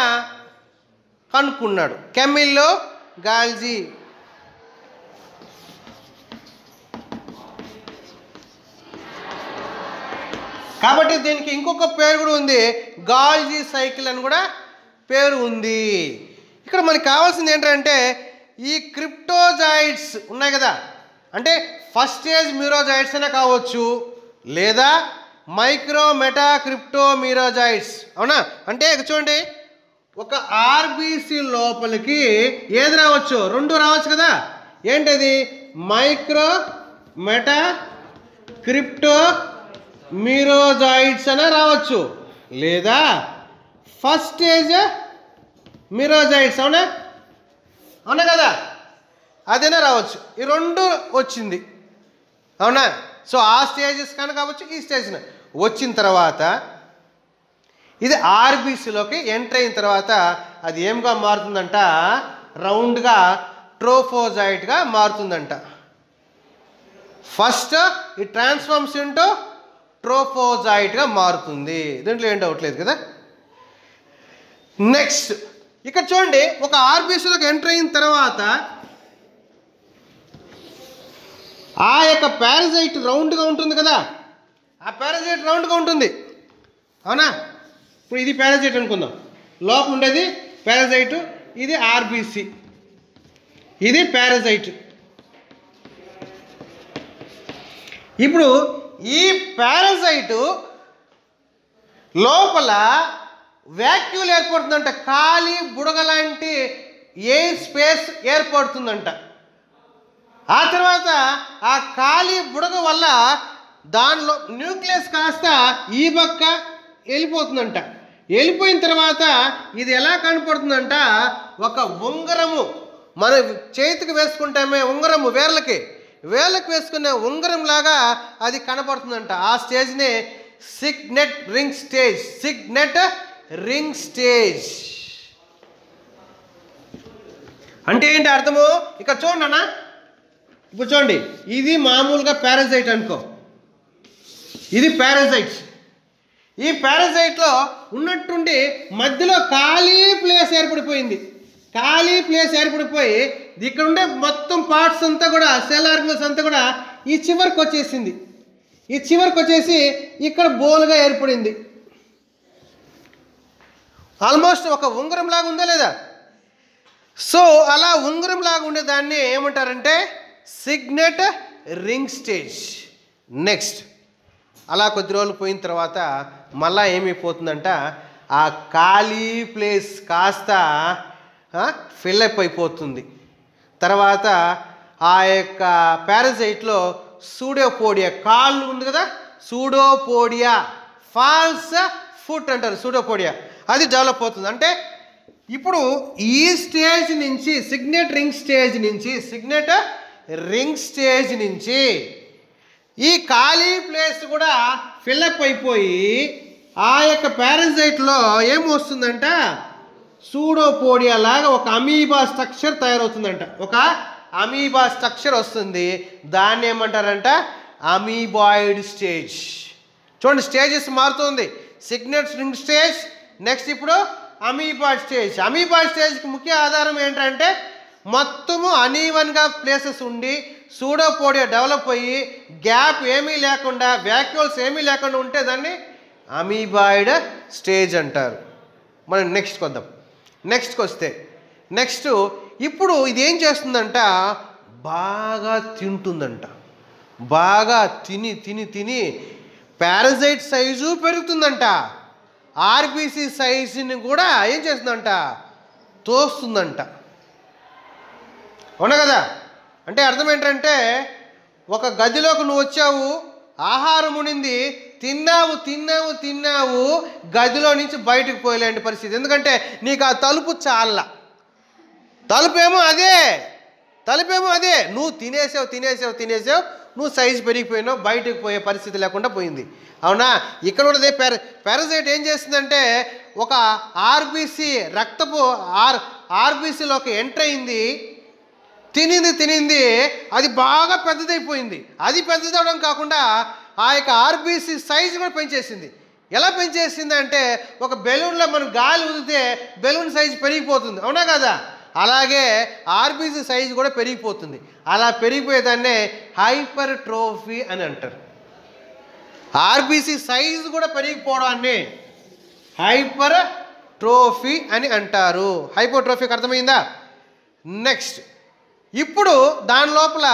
కనుక్కున్నాడు. కెమిల్లో గాల్జీ. కాబట్టి దీనికి ఇంకొక పేరు కూడా ఉంది, గాల్జీ సైకిల్ అని కూడా పేరు ఉంది. ఇక్కడ మనకు కావాల్సింది ఏంటంటే ఈ క్రిప్టోజాయిడ్స్ ఉన్నాయి కదా, అంటే ఫస్ట్ స్టేజ్ మిరోజాయిడ్స్ అయినా కావచ్చు, లేదా మైక్రో మెటాక్రిప్టోమిరోజాయిడ్స్. అవునా? అంటే చూడండి, ఒక ఆర్బీసీ లోపలికి ఏది రావచ్చు, రెండు రావచ్చు కదా. ఏంటది? మైక్రో మెటాక్రిప్టోమిరోజాయిడ్స్ అయినా రావచ్చు, లేదా ఫస్ట్ స్టేజ్ మిరోజాయిడ్స్. అవునా కదా, అదైనా రావచ్చు. ఈ రెండు వచ్చింది. అవునా? సో ఆ స్టేజెస్ కానీ కావచ్చు, ఈ స్టేజ్ వచ్చిన తర్వాత ఇది ఆర్బీసీలోకి ఎంటర్ అయిన తర్వాత అది ఏమిగా మారుతుందంట, రౌండ్గా ట్రోఫోజాయిట్గా మారుతుందంట. ఫస్ట్ ఈ ట్రాన్స్ఫార్మ్స్ ఇంటూ ట్రోఫోజాయిట్గా మారుతుంది. దీంట్లో ఏం డౌట్ లేదు కదా. నెక్స్ట్ ఇక్కడ చూడండి, ఒక ఆర్బీసీలోకి ఎంటర్ అయిన తర్వాత ఆ యొక్క పారాజైట్ రౌండ్గా ఉంటుంది కదా, ఆ పారాజైట్ రౌండ్గా ఉంటుంది. అవునా? ఇప్పుడు ఇది పారాజైట్ అనుకుందాం, లోపల ఉండేది పారాజైట్, ఇది ఆర్బీసీ, ఇది పారాజైట్. ఇప్పుడు ఈ పారాజైట్ లోపల వ్యాక్యూల్ ఏర్పడుతుందంట, ఖాళీ బుడగ లాంటి ఎయిర్ స్పేస్ ఏర్పడుతుందంట. ఆ తర్వాత ఆ ఖాళీ బుడగ వల్ల దానిలో న్యూక్లియస్ కాస్త ఈ పక్క వెళ్ళిపోతుందంట. వెళ్ళిపోయిన తర్వాత ఇది ఎలా కనపడుతుందంట, ఒక ఉంగరము, మన చేతికి వేసుకుంటామే ఉంగరము, వేర్లకి వేలకు వేసుకునే ఉంగరం లాగా అది కనపడుతుందంట. ఆ స్టేజ్ని signet ring stage. Signet ring stage అంటే ఏంటి అర్థము? ఇక్కడ చూడండి అన్న, ఇప్పుడు చూడండి, ఇది మామూలుగా పారాసైట్ అనుకో, ఇది పారాసైట్. ఈ పారాసైట్లో ఉన్నట్టుండి మధ్యలో ఖాళీ ప్లేస్ ఏర్పడిపోయింది. ఖాళీ ప్లేస్ ఏర్పడిపోయి ఇక్కడ ఉండే మొత్తం పార్ట్స్ అంతా కూడా, సెల్ ఆర్గనల్స్ అంతా కూడా ఈ చివరికి వచ్చేసింది. ఈ చివరికి వచ్చేసి ఇక్కడ బోల్గా ఏర్పడింది. ఆల్మోస్ట్ ఒక ఉంగరం లాగా ఉందా లేదా? సో అలా ఉంగరం లాగా ఉండే దాన్ని ఏమంటారంటే సిగ్నెట్ రింగ్ స్టేజ్. నెక్స్ట్ అలా కొద్ది రోజులు పోయిన తర్వాత మళ్ళా ఏమైపోతుందంట, ఆ ఖాళీ ప్లేస్ కాస్త ఫిల్అప్ అయిపోతుంది. తర్వాత ఆ యొక్క పారాసైట్లో సూడోపోడియా, కాళ్ళు ఉంది కదా, సూడోపోడియా, ఫాల్స్ ఫుట్ అంటారు, సూడోపోడియా, అది డెవలప్ అవుతుంది. అంటే ఇప్పుడు ఈ స్టేజ్ నుంచి సిగ్నెట్ రింగ్ స్టేజ్ నుంచి ఈ ఖాళీ ప్లేస్ కూడా ఫిల్అప్ అయిపోయి ఆ యొక్క పారాసైట్లో ఏమొస్తుందంట, సూడోపోడియా లాగా ఒక అమీబా స్ట్రక్చర్ తయారవుతుందంట. ఒక అమీబా స్ట్రక్చర్ వస్తుంది. దాన్ని ఏమంటారంట అమీబాయిడ్ స్టేజ్. చూడండి, స్టేజెస్ మారుతుంది. సిగ్నెట్ రింగ్ స్టేజ్, నెక్స్ట్ ఇప్పుడు అమీబాయిడ్ స్టేజ్. అమీబాయిడ్ స్టేజ్కి ముఖ్య ఆధారం ఏంటంటే మొత్తము అనీవన్గా ప్లేసెస్ ఉండి సూడోపోడియా డెవలప్ అయ్యి గ్యాప్ ఏమీ లేకుండా, వ్యాక్యూల్స్ ఏమీ లేకుండా ఉంటే దాన్ని అమీబాయిడ్ స్టేజ్ అంటారు. మనం నెక్స్ట్కి వద్దాం. నెక్స్ట్కి వస్తే నెక్స్ట్ ఇప్పుడు ఇది ఏం చేస్తుందంట, బాగా తింటుందంట. బాగా తిని పారాసైట్ సైజు పెరుగుతుందంట. ఆర్బీసీ సైజుని కూడా ఏం చేస్తుందంట, తోస్తుందంట. అవునా కదా? అంటే అర్థం ఏంటంటే ఒక గదిలోకి నువ్వు వచ్చావు, ఆహారం ఉండింది, తిన్నావు, గదిలో నుంచి బయటకు పోయలేంటి పరిస్థితి. ఎందుకంటే నీకు ఆ తలుపు చాలా, తలుపేమో అదే, నువ్వు తినేసావు, నువ్వు సైజు పెరిగిపోయినావు, బయటకు పోయే పరిస్థితి లేకుండా పోయింది. అవునా? ఇక్కడ కూడా అదే పారాసైట్ ఏం చేస్తుందంటే ఒక ఆర్బీసీ రక్తపు ఆర్బీసీలోకి ఎంటర్ అయింది, తినింది, అది బాగా పెద్దదైపోయింది. అది పెద్దదవడం కాకుండా ఆ యొక్క ఆర్బీసీ సైజు కూడా పెంచేసింది. ఎలా పెంచేసింది అంటే ఒక బెలూన్లో మనం గాలి ఊదితే బెలూన్ సైజు పెరిగిపోతుంది. అవునా కదా? అలాగే ఆర్బీసీ సైజు కూడా పెరిగిపోతుంది. అలా పెరిగిపోయేదాన్నే హైపర్ ట్రోఫీ అని అంటారు. ఆర్బీసీ సైజు కూడా పెరిగిపోవడాన్ని హైపర్ ట్రోఫీ అని అంటారు. హైపోట్రోఫీకి అర్థమైందా? నెక్స్ట్ ఇప్పుడు దాని లోపల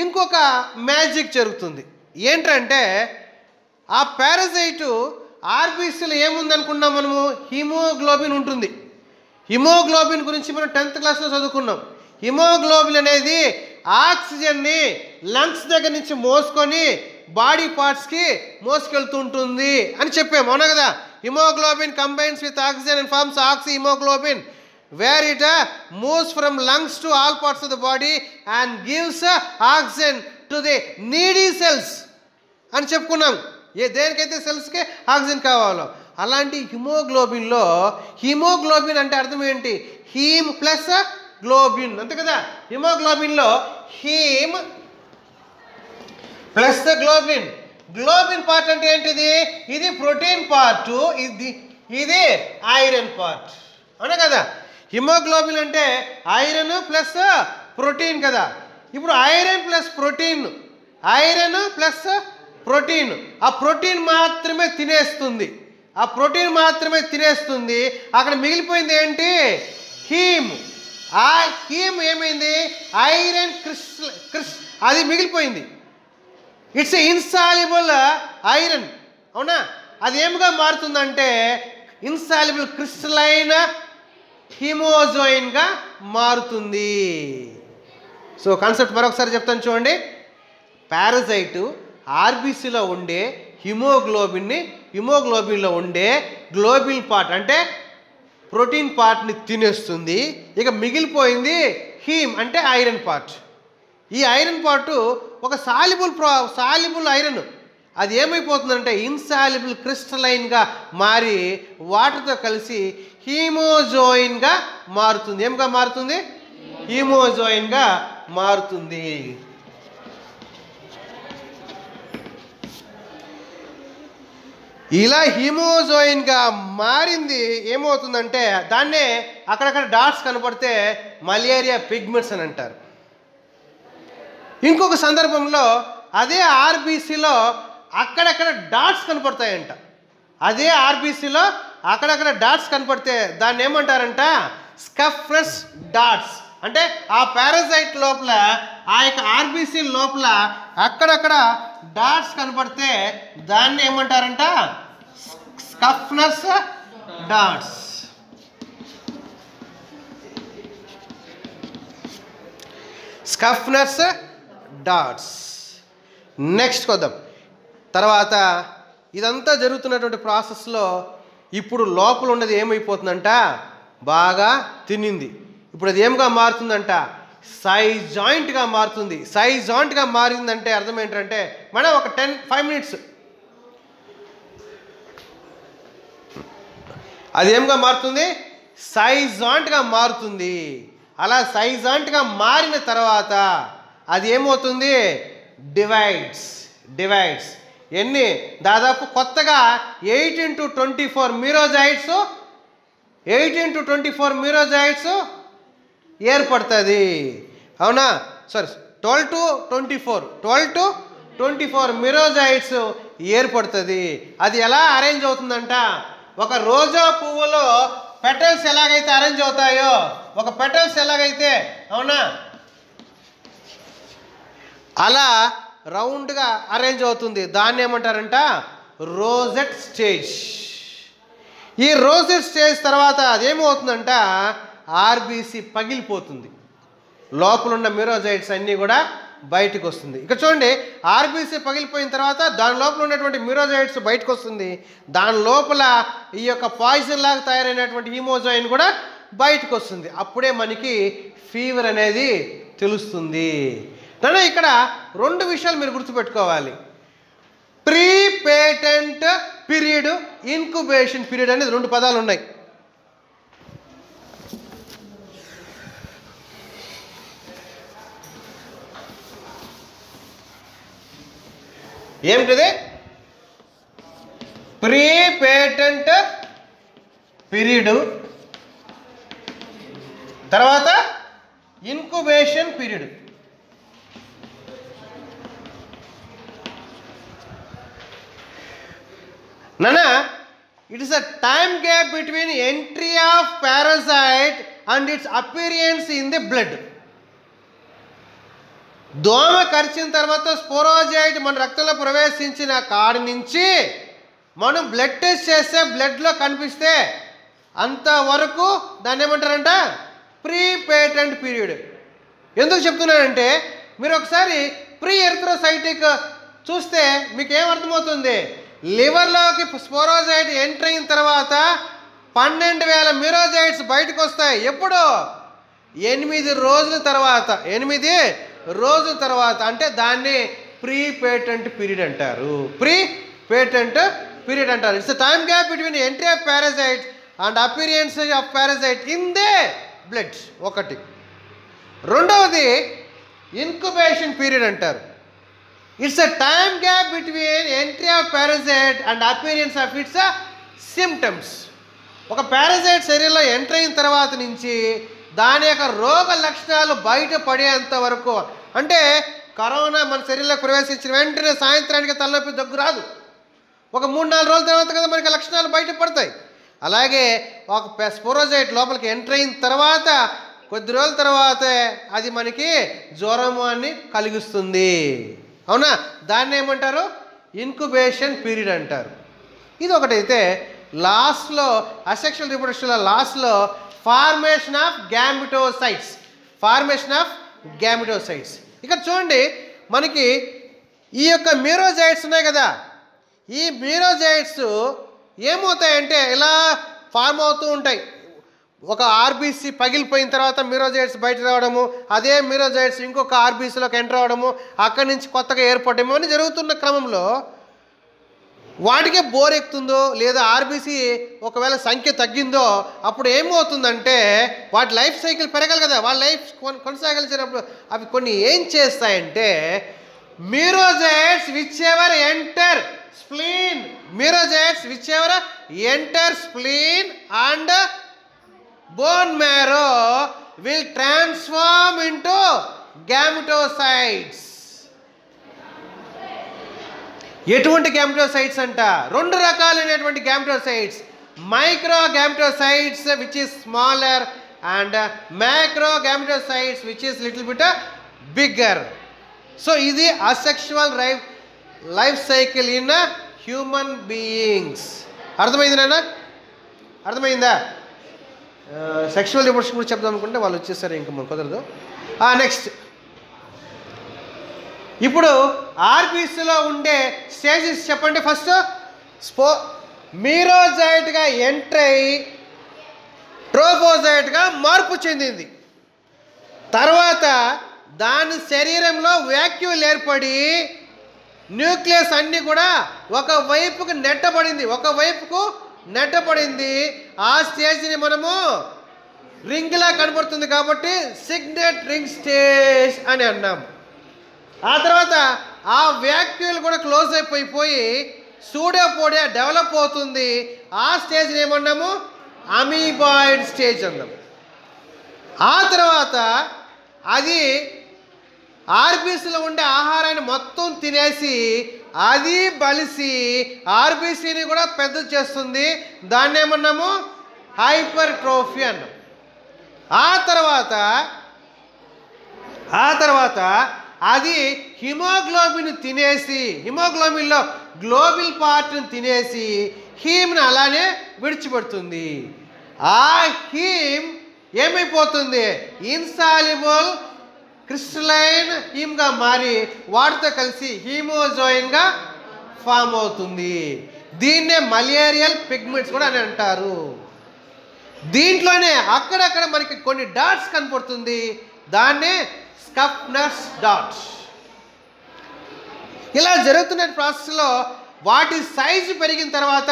ఇంకొక మ్యాజిక్ జరుగుతుంది. ఏంటంటే ఆ పారాసైటు ఆర్బీసీలో ఏముందనుకున్నాం మనము, హిమోగ్లోబిన్ ఉంటుంది. హిమోగ్లోబిన్ గురించి మనం 10th క్లాస్లో చదువుకున్నాం. హిమోగ్లోబిన్ అనేది ఆక్సిజన్ని లంగ్స్ దగ్గర నుంచి మోసుకొని బాడీ పార్ట్స్కి మోసుకెళ్తుంటుంది అని చెప్పాము. అవునా కదా? Haemoglobin combines with oxygen and forms oxy haemoglobin where it moves from lungs to all parts of the body and gives oxygen to the needy cells అని చెప్పుకున్నాం. దేనికైతే సెల్స్కి ఆక్సిజన్ కావాలో అలాంటి హిమోగ్లోబిన్ అంటే అర్థం ఏంటి, హీమ్ ప్లస్ గ్లోబిన్, అంతే కదా? హిమోగ్లోబిన్లో haem plus globin. Globin part అంటే ఏంటిది, ఇది ప్రోటీన్ పార్ట్, ఇది ఐరన్ పార్ట్. అవునా కదా? హిమోగ్లోబిన్ అంటే ఐరన్ ప్లస్ ప్రోటీన్ కదా. ఇప్పుడు ఐరన్ ప్లస్ ప్రోటీన్, ఆ ప్రోటీన్ మాత్రమే తినేస్తుంది. అక్కడ మిగిలిపోయింది ఏంటి, హీమ్. ఆ హీమ్ ఏమైంది, ఐరన్ క్రిస్టల్ అది మిగిలిపోయింది. It's insoluble iron. అవునా? అది ఏమిగా మారుతుందంటే ఇన్సాల్యుబుల్ క్రిస్టలైన్ హిమోజోయిన్గా మారుతుంది. సో కాన్సెప్ట్ మరొకసారి చెప్తాను చూడండి. పారాసైటు ఆర్బీసీలో ఉండే హిమోగ్లోబిన్లో ఉండే గ్లోబిన్ పార్ట్ అంటే ప్రోటీన్ పార్ట్ని తినేస్తుంది. ఇక మిగిలిపోయింది హీమ్ అంటే ఐరన్ పార్ట్. ఈ ఐరన్ పాటు ఒక సాల్యుబుల్ ఐరన్ అది ఏమైపోతుందంటే ఇన్సాల్యుబుల్ క్రిస్టలైన్గా మారి వాటర్తో కలిసి హీమోజోయిన్గా మారుతుంది. ఏమిగా మారుతుంది? హీమోజోయిన్గా మారుతుంది. ఇలా హీమోజోయిన్గా మారింది ఏమవుతుందంటే దాన్నే అక్కడక్కడ డాట్స్ కనపడితే మలేరియా పిగ్మెంట్స్ అని అంటారు. ఇంకొక సందర్భంలో అదే ఆర్బీసీలో అక్కడక్కడ డాట్స్ కనపడతాయంట. అదే ఆర్బీసీలో అక్కడక్కడ డాట్స్ కనపడితే దాన్ని ఏమంటారంట? స్కఫ్నస్ డాట్స్. అంటే ఆ పారాసైట్ లోపల ఆ యొక్క ఆర్బీసీ లోపల అక్కడక్కడ డాట్స్ కనపడితే దాన్ని ఏమంటారంట? స్కఫ్నస్ డాట్స్. స్కఫ్నస్ డాట్స్. నెక్స్ట్ కొద్దాం. తర్వాత ఇదంతా జరుగుతున్నటువంటి ప్రాసెస్లో ఇప్పుడు లోపల ఉన్నది ఏమైపోతుందంట? బాగా తినింది. ఇప్పుడు అది ఏమిగా మారుతుందంట? సైజ్ జాయింట్గా మారుతుంది. సైజ్ జాయింట్గా మారిందంటే అర్థం ఏంటంటే మనం ఒక 5 minutes అది ఏమిగా మారుతుంది? సైజ్ జాయింట్గా మారుతుంది. అలా సైజ్ జాయింట్గా మారిన తర్వాత అది ఏమవుతుంది? డివైడ్స్. ఎన్ని? దాదాపు కొత్తగా 8 into 24 మీరోజైట్స్ 8 into 24 మీరోజైట్స్ ఏర్పడుతుంది. అవునా? సారీ, 12 to 24 మీరోజైట్స్ ఏర్పడుతుంది. అది ఎలా అరేంజ్ అవుతుందంట? ఒక రోజా పువ్వులో పెటల్స్ ఎలాగైతే అరేంజ్ అవుతాయో, ఒక పెటల్స్ ఎలాగైతే, అవునా, అలా రౌండ్గా అరేంజ్ అవుతుంది. దాన్ని ఏమంటారంట? Rosette stage. ఈ రోజెట్ స్టేజ్ తర్వాత అదేమవుతుందంట? ఆర్బీసీ పగిలిపోతుంది. లోపల ఉన్న మిరోజైట్స్ అన్నీ కూడా బయటకు వస్తుంది. ఇక్కడ చూడండి, ఆర్బీసీ పగిలిపోయిన తర్వాత దాని లోపల ఉన్నటువంటి మిరోజైట్స్ బయటకు వస్తుంది. దాని లోపల ఈ యొక్క పాయిజన్ లాగా తయారైనటువంటి హీమోజోయిన్ కూడా బయటకు వస్తుంది. అప్పుడే మనకి ఫీవర్ అనేది తెలుస్తుంది. కానీ ఇక్కడ 2 విషయాలు మీరు గుర్తుపెట్టుకోవాలి. Pre patent period, incubation period అనేది 2 పదాలు ఉన్నాయి. ఏమిటిది? ప్రీ పేటెంట్ పీరియడ్, తర్వాత incubation period. Nana, it is a time gap between entry of parasite and its appearance in the blood. దోమ కరిచిన తర్వాత స్పోరోజైట్ మన రక్తంలో ప్రవేశించిన కాడి నుంచి మనం బ్లడ్ టెస్ట్ చేస్తే బ్లడ్లో కనిపిస్తే అంతవరకు దాన్ని ఏమంటారంట? Pre patent period. ఎందుకు చెప్తున్నానంటే మీరు ఒకసారి ప్రీ ఎరిథ్రోసైటిక్ చూస్తే మీకు ఏమర్థమవుతుంది? లివర్లోకి స్పోరోజైట్ ఎంటర్ అయిన తర్వాత 12,000 మీరోజైట్స్ బయటకు వస్తాయి. ఎప్పుడు? 8 రోజుల తర్వాత. 8 రోజుల తర్వాత. అంటే దాన్ని ప్రీ పేటెంట్ పీరియడ్ అంటారు. ప్రీ పేటెంట్ పీరియడ్ అంటారు. It's time gap between entry of parasite and appearance of parasite in they blood. ఒకటి. రెండవది ఇన్క్యుబేషన్ పీరియడ్ అంటారు. It's a time gap between entry of parasite and appearance of it's symptoms. ఒక పారాసైట్ శరీరంలో ఎంటర్ అయిన తర్వాత నుంచి దాని యొక్క రోగ లక్షణాలు బయటపడేంత వరకు. అంటే కరోనా మన శరీరంలోకి ప్రవేశించిన వెంటనే సాయంత్రానికి తలనొప్పి, దగ్గు రాదు. ఒక 3-4 రోజుల తర్వాత కదా మనకి లక్షణాలు బయటపడతాయి. అలాగే ఒక స్పోరోజైట్ లోపలికి ఎంటర్ అయిన తర్వాత కొద్ది రోజుల తర్వాతే అది మనకి జ్వరము అని కలిగిస్తుంది. అవునా? దాన్ని ఏమంటారు? ఇన్క్యుబేషన్ పీరియడ్ అంటారు. ఇది ఒకటైతే లాస్ట్లో అసెక్షువల్ రిప్రొడక్షన్లో లాస్ట్లో ఫార్మేషన్ ఆఫ్ గ్యామిటోసైట్స్. ఇక్కడ చూడండి, మనకి ఈ యొక్క మీరోజైట్స్ ఉన్నాయి కదా, ఈ మీరోజైట్స్ ఏమవుతాయంటే ఇలా ఫార్మ్ అవుతూ ఉంటాయి. ఒక ఆర్బీసీ పగిలిపోయిన తర్వాత మిరోజైట్స్ బయట రావడము, అదే మిరోజైట్స్ ఇంకొక ఆర్బీసీలోకి ఎంటర్ అవడము, అక్కడి నుంచి కొత్తగా ఏర్పడము అని జరుగుతున్న క్రమంలో వాటికే బోర్ ఎక్కుతుందో లేదా ఆర్బీసీ ఒకవేళ సంఖ్య తగ్గిందో అప్పుడు ఏమవుతుందంటే వాటి లైఫ్ సైకిల్ పెరగాలి కదా, వాళ్ళ లైఫ్ కొనసాగించినప్పుడు అవి కొన్ని ఏం చేస్తాయంటే merozoites which ever enter spleen, merozoites which ever enter spleen and bone marrow will transform into gametocytes. ఎటువంటి గ్యామెటోసైట్స్ అంట? రెండు రకాలైనటువంటి gametocytes, micro gametocytes which is smaller and micro gametocytes which is little bit bigger. So ఇది asexual life cycle in human beings. అర్థమైంది నాన్న? అర్థమైందా? సెక్షువల్ రిప్రొడక్షన్ కూడా చెప్దాం అనుకుంటే వాళ్ళు వచ్చేసారు, ఇంకా మనకు కుదరదు. నెక్స్ట్ ఇప్పుడు ఆర్బీసీలో ఉండే స్టేజెస్ చెప్పండి. ఫస్ట్ మిరోజైట్గా ఎంటర్ అయ్యి ట్రోఫోజైట్గా మార్పు చెందింది. తర్వాత దాని శరీరంలో వ్యాక్యూల్ ఏర్పడి న్యూక్లియస్ అన్నీ కూడా ఒకవైపుకు నెట్టబడింది. ఆ స్టేజ్ని మనము రింగ్లా కనబడుతుంది కాబట్టి సిగ్నెట్ రింగ్ స్టేజ్ అని అన్నాం. ఆ తర్వాత ఆ వ్యాక్యూల్ కూడా క్లోజ్ అయిపోయి సూడోపోడియా డెవలప్ అవుతుంది. ఆ స్టేజ్ని ఏమన్నాము? అమీబాయిడ్ స్టేజ్ అన్నాం. ఆ తర్వాత అది ఆర్బీసీలో ఉండే ఆహారాన్ని మొత్తం తినేసి అది బలిసి ఆర్బీసీని కూడా పెద్ద చేస్తుంది. దాన్ని ఏమన్నాము? హైపర్ట్రోఫీ అన్నాం. ఆ తర్వాత అది హిమోగ్లోబిన్ తినేసి హిమోగ్లోబిన్లో గ్లోబిల్ పార్ట్ని తినేసి హీమ్ని అలానే విడిచిపెడుతుంది. ఆ హీమ్ ఏమైపోతుంది? ఇన్సాల్యుబుల్ క్రిస్టలైన్ హీమ్గా మారి వాటితో కలిసి హీమోజోయిన్గా ఫామ్ అవుతుంది. దీన్నే మలేరియల్ పిగ్మెంట్స్ కూడా అని అంటారు. దీంట్లోనే అక్కడక్కడ మనకి కొన్ని డాట్స్ కనపడుతుంది, దాన్నే స్కఫ్నర్స్ డాట్స్. ఇలా జరుగుతున్న ప్రాసెస్లో వాటి సైజు పెరిగిన తర్వాత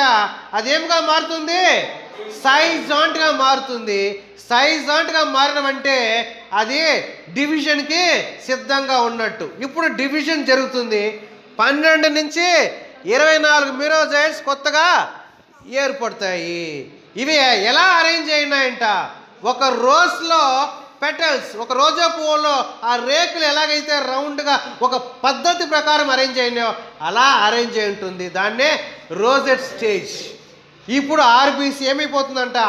అదేమిగా మారుతుంది? సైజాంట్గా మారుతుంది. సైజాంట్గా మారడం అంటే అది డివిజన్కి సిద్ధంగా ఉన్నట్టు. ఇప్పుడు డివిజన్ జరుగుతుంది. 12 నుంచి 24 మిరోజైట్స్ కొత్తగా ఏర్పడతాయి. ఇవి ఎలా అరేంజ్ అయినాయంట? ఒక రోజ్లో పెటల్స్, ఒక రోజా పువ్వులో ఆ రేకులు ఎలాగైతే రౌండ్గా ఒక పద్ధతి ప్రకారం అరేంజ్ అయినాయో అలా అరేంజ్ అయి ఉంటుంది. దాన్నే రోజెట్ స్టేజ్. ఇప్పుడు ఆర్బీసీ ఏమైపోతుందంట?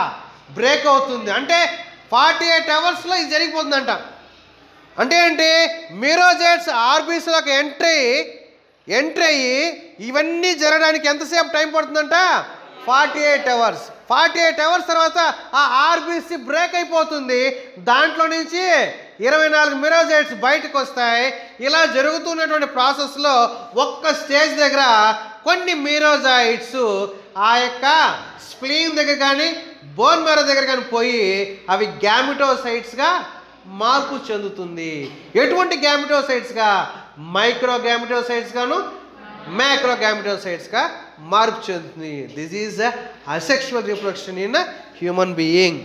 బ్రేక్ అవుతుంది. అంటే 48 అవర్స్లో ఇది జరిగిపోతుందంట. అంటే ఏంటి? మిరోజైట్స్ ఆర్బీసీలోకి ఎంట్రీ అయ్యి ఇవన్నీ జరగడానికి ఎంతసేపు టైం పడుతుందంట? 48 అవర్స్. 48 అవర్స్ తర్వాత ఆ ఆర్బీసీ బ్రేక్ అయిపోతుంది. దాంట్లో నుంచి 24 మిరోజైట్స్ బయటకు వస్తాయి. ఇలా జరుగుతున్నటువంటి ప్రాసెస్లో ఒక్క స్టేజ్ దగ్గర కొన్ని మిరోజైట్స్ ఆ యొక్క స్ప్లీన్ దగ్గర కానీ బోన్ మ్యారో దగ్గర కానీ పోయి అవి గ్యామెటోసైట్స్గా మార్పు చెందుతుంది. ఎటువంటి గ్యామెటోసైట్స్గా? మైక్రో గ్యామెటోసైట్స్ గాను మ్యాక్రో గ్యామెటోసైట్స్గా మార్పు చెందుతుంది. This is asexual reproduction in human being.